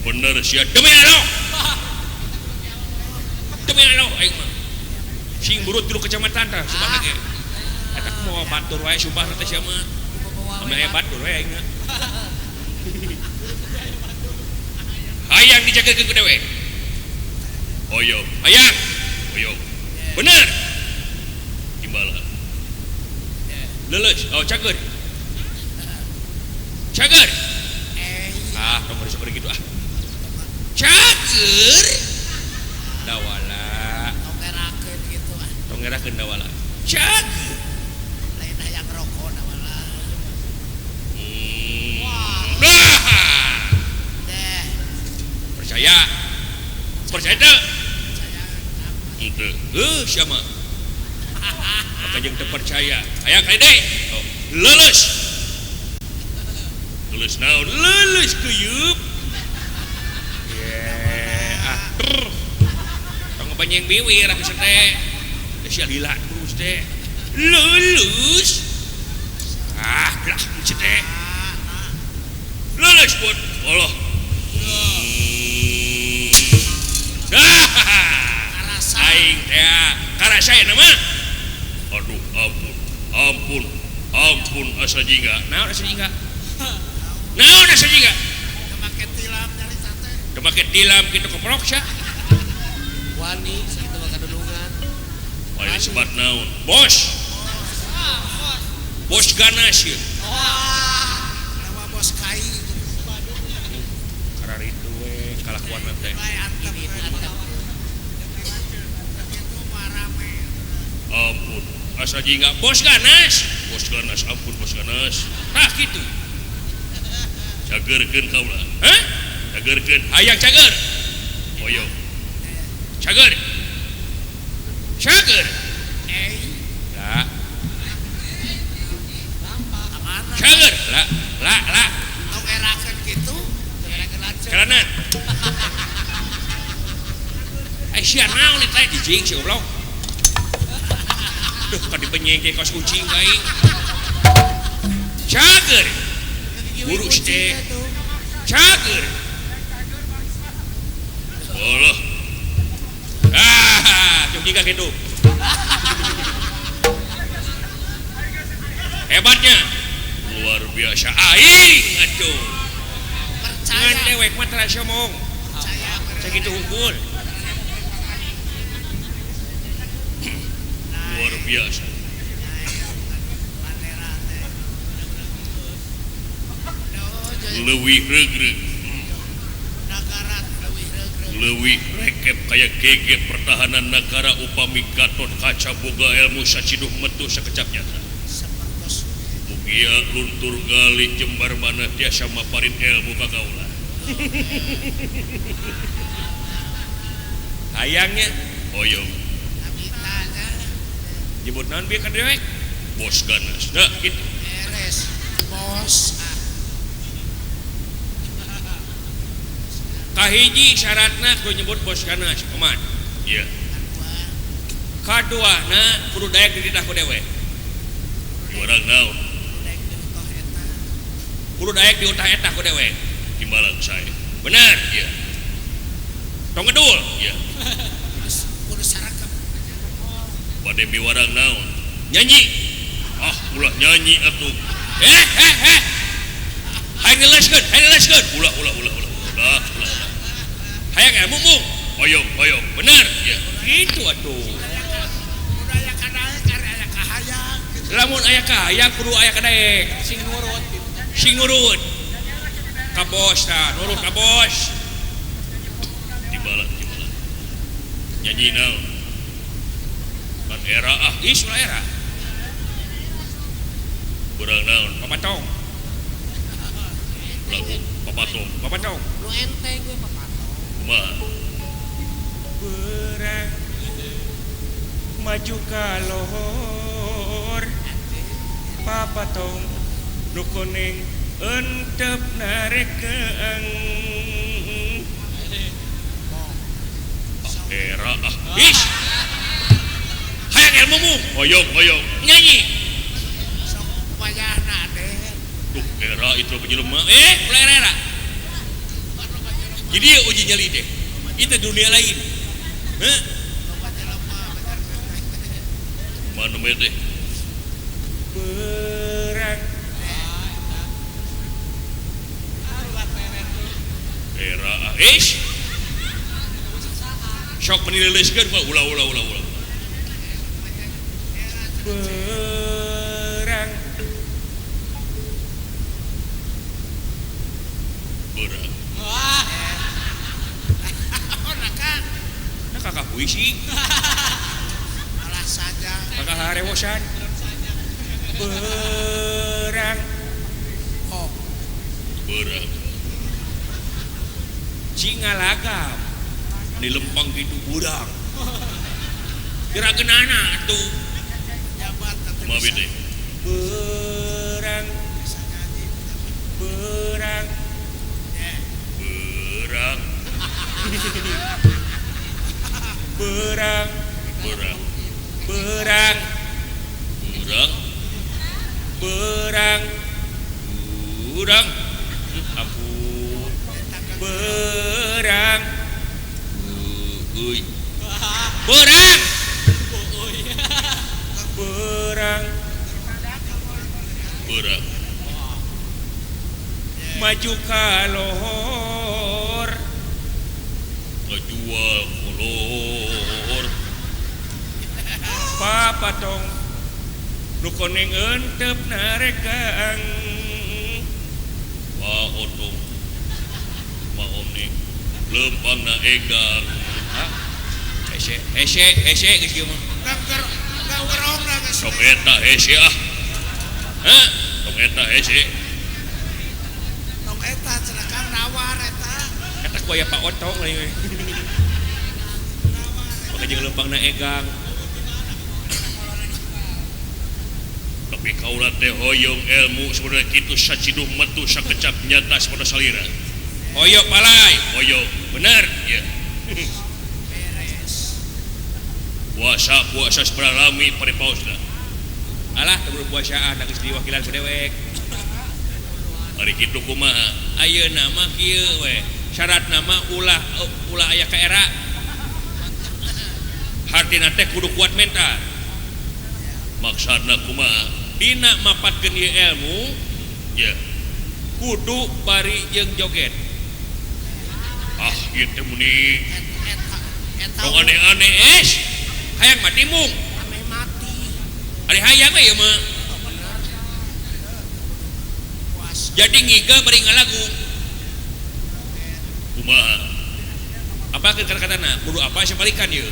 bener sia demi Allah aing mah sing burut tilu kecamatan tah subahna ge eta mau batur wae subahna teh sia mah ame batur wae aing mah hayang dijagekeun ku dewek oyong hayang oyong bener timbala leuleus oh cager tong geus sabar gitu cager dawala ngerakeun gitu tong ngerakeun dawala cager lain hayang rokok dawala deh percaya teu henteu siapa maka jeung teu percaya aya ka deui oh leuleus tulis naon leuleus kuyeup tong banyak biwir aku teh sia lila terus teh lulus lah teh lulus buat Allah aing teh karasa ya nama aduh ampun asa jingga naon asa jingga make tilam nyari sate teu make tilam kitu keprok sia wani segitu mah kadudungan aya disebut naon bos ganas ya nama bos kai karena itu kalakuan teh ampun asa jingga bos ganas ampun bos ganas tah kitu cagerkeun kaula hah cagerkeun hayang cager oyong cager lah cager lah tong ngerakeun gitu ngerakeun lanceuk karena sia naon eta dijing si goblok duh ka dipenyeng ke kaos kucing aing cager buru teh cager Allah jom jingga gitu hebatnya luar biasa aing atuh percaya ngan dewek mah tara somong percaya sakitu unggul luar biasa leuwih regreg negara leuwih regreg leuwih rekep kayak gege pertahanan negara upami Gatot Kaca boga ilmu saciduh metu sakecap nyata sapertos mugia luntur gali jembar maneh tiasa maparin ilmu ka kaula hayangnya oyong abitanya nyebut naon bieu ka dewek bos ganas nah gitu beres bos kahiji syaratna kudu nyebut bos ganas kumaha ya kaduana kudu daek di lidah ku dewek orang naon kudu daek di utah eta ku dewek timbalan saya bener ya tong ngedul ya kudu sarakep bade miwarang naon nyanyi ulah nyanyi atuh hai ngeleskeun ulah hayang ilmu mung Hoyong bener ya gitu atuh budaya kadaek ari aya kahayang gitu. lamun aya kahayang kudu aya kadaek sing nurut ka bos tah nurut ka bos tibalan nyanyi naon kan era is ulah era kurang naon papatong lagu papatong Lu enteng gue papato. kumaha berang maju ka lohor papatong nu kuning entep narekeang era is hayang ilmu mung hoyong nyanyi Sok wayahna teh. tuh era itu penjelema ulah era jadi ya uji nyali deh itu dunia lain heh mana teh berang era ish sok menilaikan pak ulah berang berang nah kakak puisi Alah saja. kakak harewosan berang berang cingalagam di lempang gitu budang kira genana tuh Jabat teh kumaha teh berang berang berang berang berang berang berang ampun berang uy berang berang berang maju ka lohor ngajual kolor papatong nu kuning entep narekeang otong maoning lempangna egang hese geus kieu mah Gawerong lah geus. sok eta hese hah sok eta hese Tong eta cenah Kang nawar eta. eta ku aya Pak Otong lain we maka jeung lempangna egang tapi kaulah teh hoyong ilmu sebenarnya kitu saciduh metu sakecap nyata pada salira hoyo palai hoyong bener ya Beres. puasa seberalami pada pausna alah teu puasaan geus diwakilan ku dewek hari kitu kumaha ayeuna mah kieu we syaratna mah ulah aya ka era hartina teh kudu kuat mental maksudna kumaha dina mapatkeun ieu ilmu ya kudu bari jeung joget gitu muni Eta dong aneh-aneh hayang mati mung ame mati. ari hayang we ieu mah Puasa. jadi ngiga bari ngalagu kumaha apa kata-katana kudu apa sabalikan ieu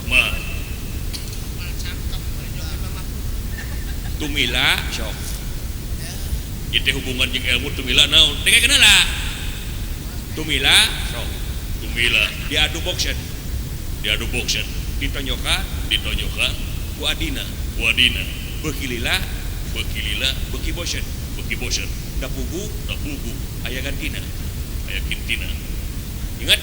kumaha tumila sok itu hubungan jeung ilmu tumila naon teh kenal lah tumila sok tumila diadu boxen diadu boxen ditonyokan ditonyokan ku adina wadina bekilila bekilila beki boxen beki bosen da pugu tapugu aya gantina aya kintina ingat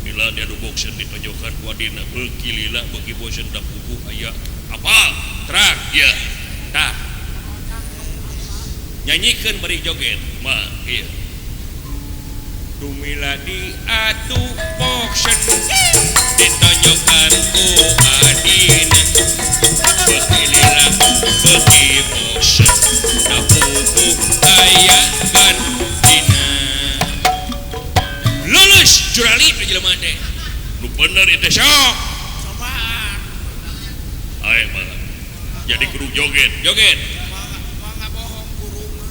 bila diadu boxen ditonyokan wadina bekilila beki bosen tapugu aya apa terang ya tah nyanyikan beri joget mah iya tumila diadu boxen ditonyokan ku adina bekilila beki boxen da pugu aya gantina lulus Ayo malah. Jadi kudu joget. Mangga bohong guru mah.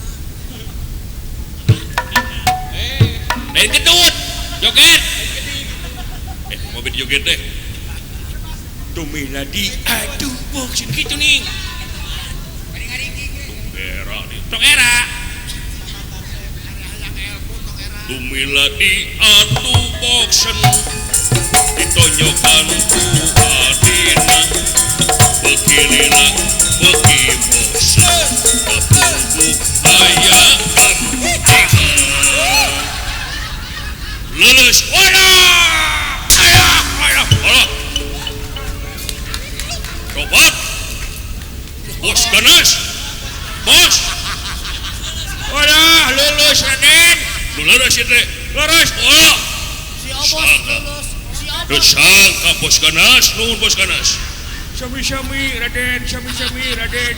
Lain gedut. Joget. Mobil joget deh. Tumila di aduh box gitu nih. Era nih. Tok era. Tumila di atu boxen. Ditonyokan ku adina. Bekilila beki boxen. Katunggu ayaan tina. Lulus. Wadah. Alah. Sobat. Bos ganas. Bos. Wadah lulus Raden. Lulus itu. Lurus. Oh. Si Obos lulus. Si Obos. Kesangka bos ganas. Nuhun bos ganas. Sami-sami Raden, sami-sami Raden.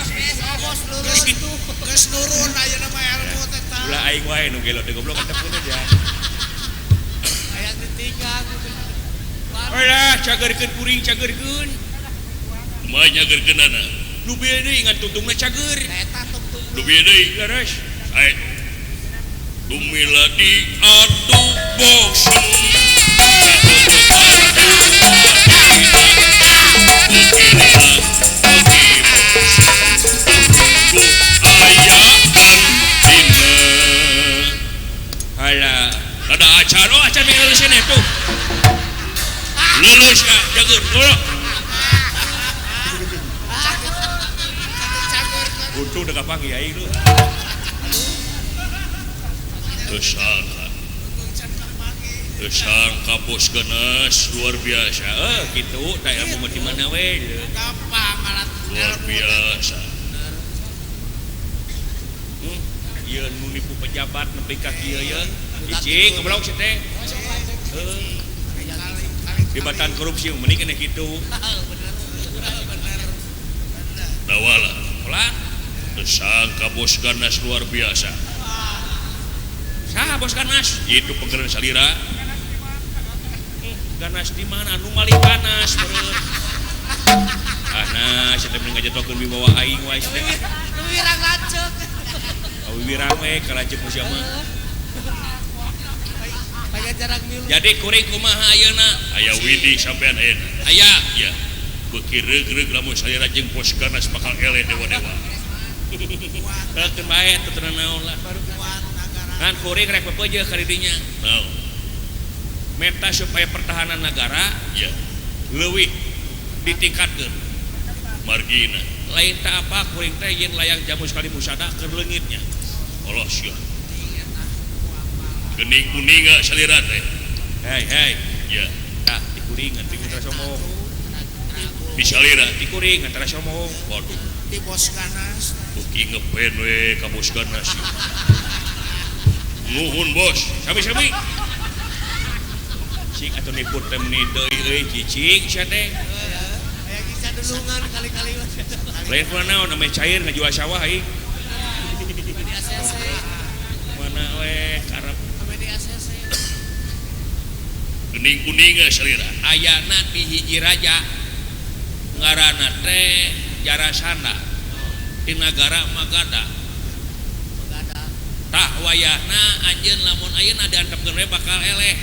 Si Obos lulus itu. Geus nurun aya nama ilmu teh tah. Ulah aing wae nu gelo teh goblok antepkeun aja. Aya ditinggal. Wadah cagerkeun kuring cagerkeun. Kumanya gergenana. Nu bieu deui ngan tutungna cager. Eta tungtung. Dubi deui. Lurus. Ayo. Tumila di atu boxen. Halah, ada acara, acara yang lulusin itu. Lulus ya, jagur, golok. Untung udah kapangi aing lu. Kesangka bos ganas luar biasa. Gitu, tak ilmu mati mana we. Gampang alat Luar biasa. Ieu nu nipu pejabat nepi ka kieu ye. Cicing ngobrol sih teh. Dibatan korupsi mending kena kitu. Dawala. Ulah. Kesangka bos ganas luar biasa. Saha bos ganas? Itu penggeran salira. Ganas di mana? Anu malih ganas beureun. Ganas eta mending ngajatokeun wibawa aing wae teh. Nu wirang lanceuk. Awi wirang we kalajeng ku sia mah. Aya jarang milu. Jadi kuring kumaha ayeuna? Aya Widi sampean ayeuna. Aya. Ya. Beuki reug-reug lamun salira jeung bos ganas bakal ele dewa-dewa. Keun bae teu naon lah. Kuat negara. Kan kuring rek pepeujeuh ka didinya. Naon? Minta supaya pertahanan negara Ya. leuwih ditingkatkeun. Margina. Lain tak apa kuring teh yen layang jamu sekali musada ke leungitnya. Allah sia. Gening kuninga salira teh. Hei, Ya. tah di kuring ngan tara sombong. Di salira Di kuring ngan tara sombong. waduh. Di bos ganas. Beuki ngepen we ka bos ganas. Nuhun bos. Sami-sami. Cing atuh niput teh meuni deui euy cicing sia teh. Aya kisah dulungan kali-kali. Lain pun naon ame cair ngajual sawah ieu. Di ACC. Mana we karep Ame di ACC. Gening kuninga salira. ayana di hiji raja ngaranna teh Jarasandha di negara Magadha. Magadha. Tah wayahna anjeun lamun ayeuna diantepkeun we bakal eleh.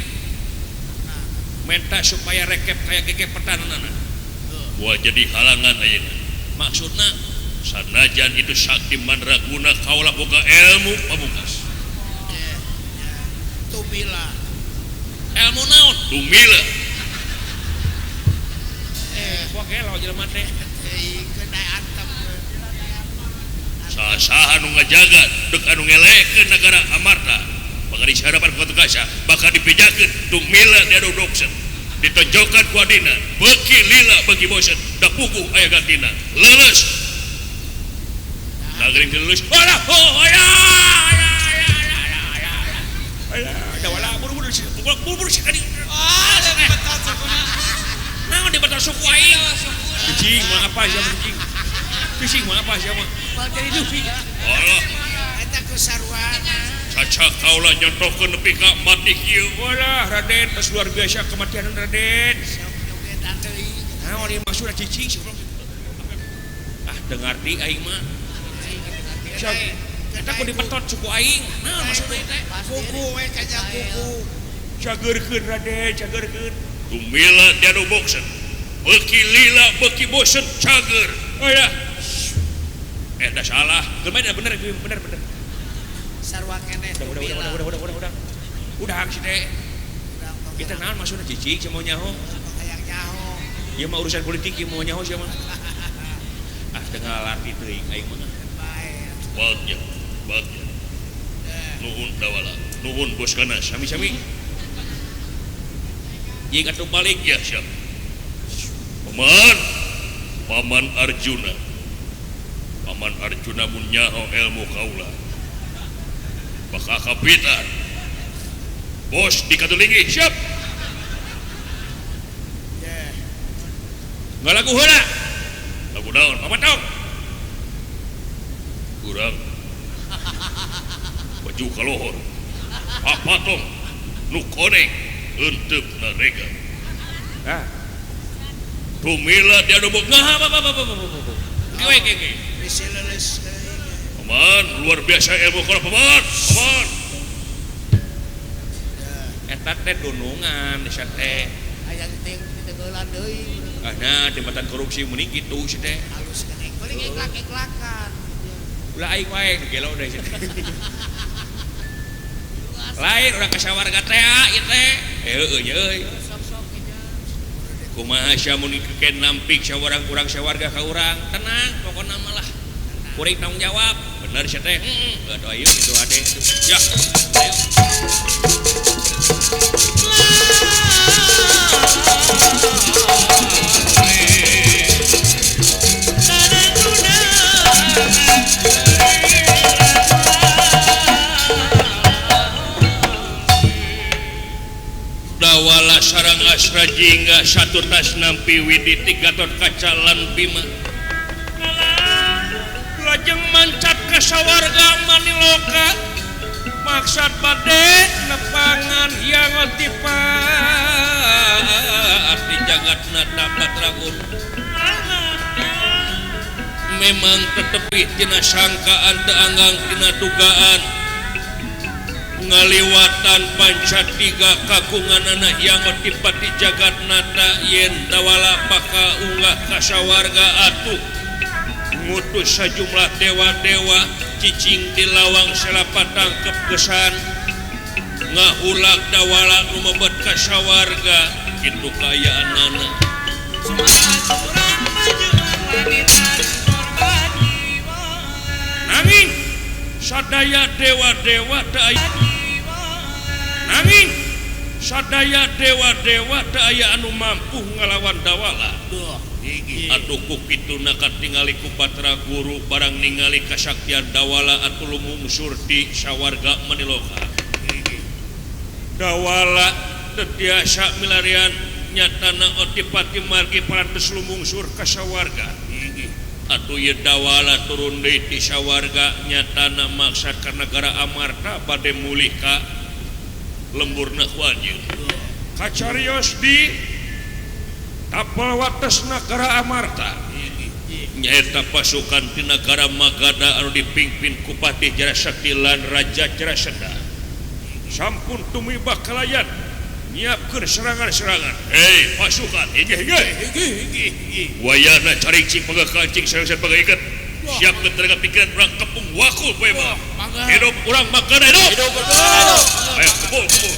Menta supaya rekep kayak gege pertanana. Wah jadi halangan ayeuna. Maksudna Sanajan itu sakti mandraguna kaulah boga ilmu pamungkas. Tumila. ilmu naon? Tumila. Wah gelo jelema teh. Kena antem. Saha anu ngajaga dek anu ngelekeun negara Amarta. Pangari harapan kota Kasa bakal dipijakeun tumila diadodoksen. Ditonjokkan ku adina beuki lila bagi bosen da puguh aya gantina. Leles. Nagering lulus. Walah, ya. Ada wala buru-buru sih. Buru-buru sih tadi. Naon di batas suku aing? Cicing mah apa sia cicing? Cicing mah apa sia mah? Bal jadi dupi. Allah. Eta ku sarwana. Caca kaulah nyontohkeun nepi ka mati kieu. Walah Raden, tos luar biasa kematian Raden. Sok joget deui. Nah, dia maksudnya cicing sih bro. Ah, dengar di aing mah. Kita ku dipetot suku aing. Nah, maksudnya teh. Kuku we kanya kuku. Cageurkeun Raden, cageurkeun. Tumila tiada boxen. Beki lila, beki bosen, cager. Oh ya. Dah salah. Bener. Sarwa kene. Udah. Udah sih teh. Kita naon maksudnya cicing sama nyaho. Kayak nyaho. Ieu mah urusan politik ieu mau nyaho siapa? Ah, tengah latih teuing aing mah. Bagja. Nuhun dawala. Nuhun bos kana. Sami. Ieu atuh balik Ya siap. Paman Arjuna. Paman Arjuna mun nyaho ilmu kaula. Bakal kapitan. Bos dikatulingi siap. Enggak lagu heula. Lagu naon? Paman tong. Kurang. Baju kalohor. Apa tong? Nu koneng henteu narega. Ah, Tumila tiada boxen. ngah apa. Kieu ge. Bisileles. Paman luar biasa ilmu kaula paman. Eta teh dunungan desa teh. Aya ting ditengeulan deui. Nah, jembatan korupsi meuning kitu sih teh. Halus kene. Kuring iklak-iklakan. Ulah aing wae nu gelo deui. Lain urang kasawarga teh ieu teh. Heueuh nya euy. Sok-sok aja. Kumaha sia mun ikeun nampik sawarang sawarga ka urang, tenang pokona mah lah. Kuring tanggung jawab. Bener sia teh. Aduh ayeuna kitu ade. Ya. Dawala sarang asra jingga satu tas nampi widiti gatot kacalan bima lajeng mancat ke sawarga maniloka maksud bade nepangan yang tipa arti jagat nata patragun memang tetepi tina sangkaan teanggang tina dugaan ngaliwatan panca tiga kakungan anak yang tipati jagat nata yen dawala baka unggah kasawarga atuh ngutus sejumlah dewa-dewa cicing di lawang selapatang kepesan ngahulak dawala numebet kasawarga itu kayaan nana nanging sadaya dewa-dewa nanging sadaya dewa-dewa teu aya anu mampu ngalawan dawala. Atuh ku kituna katingali ku patra guru barang ningali kasaktian dawala atuh lumungsur di sawarga maniloka. Dawala teu tiasa milarian nyatana otipati margi parantos lumungsur ka sawarga. Atuh ieu dawala turun deui ti sawarga nyatana maksa ka nagara Amarta bade mulih ka lemburna wajib kacarios di tapal wates negara Amarta nyaeta pasukan di negara Magadha anu dipimpin ku Patih Jarasakti lan Raja Jarasenda sampun tumibah kalayan nyiapkeun serangan-serangan pasukan inggih wayana caricing pagakancing sareng pagaiket siap keterangan pikiran urang kepung wakul poe mah hidup urang Magadha hidup ayo kumpul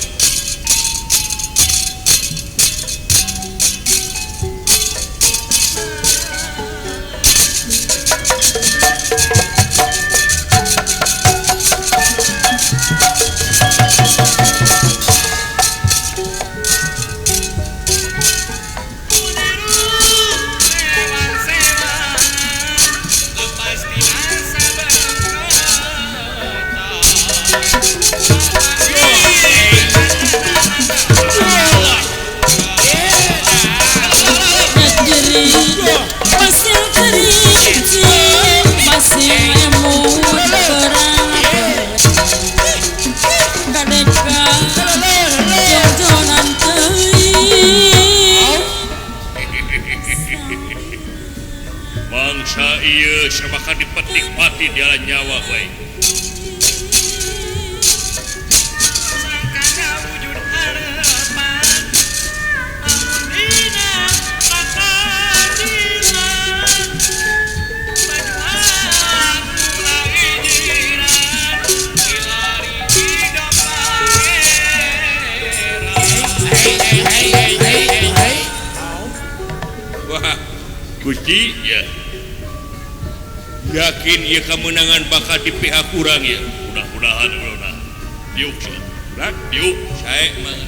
geus bakal dipetik mati di alam nyawa bae. Sangkana wujud harapan namun dina takadiran bajuan mulai jiran hilari hidup pangeran. Wah, Gusti ya. Yakin ya kemenangan bakal di pihak kurang ya. Mudah-mudahan udah. Diuk sih. Rak diuk saya mah.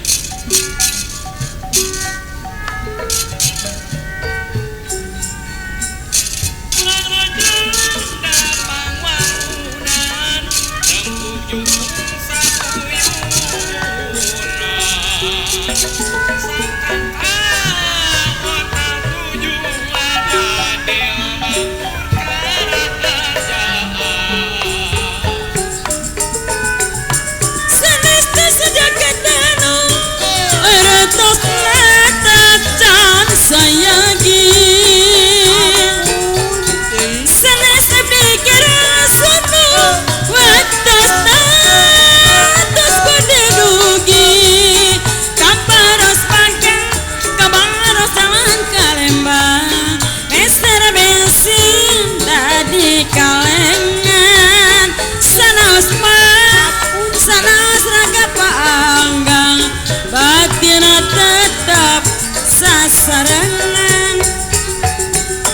Sasarangan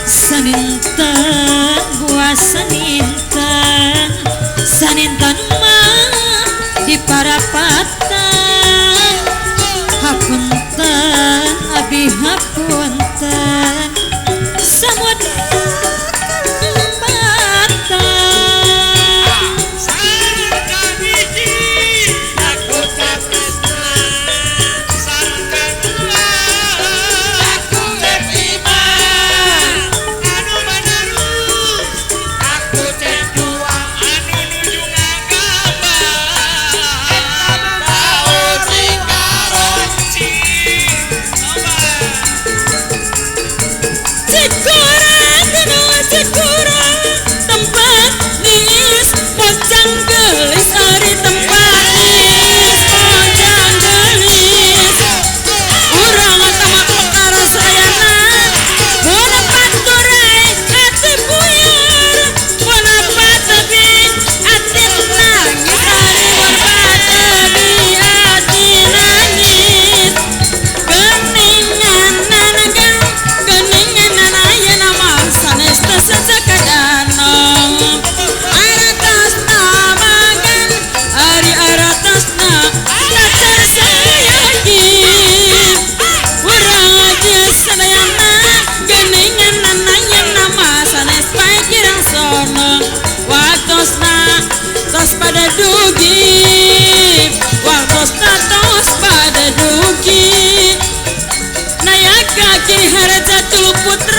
sanintan gua sanintan mah di parapatan hapunten abi hapunten samud pada dugi waktu status pada dugi nayak kaki harja tulu putra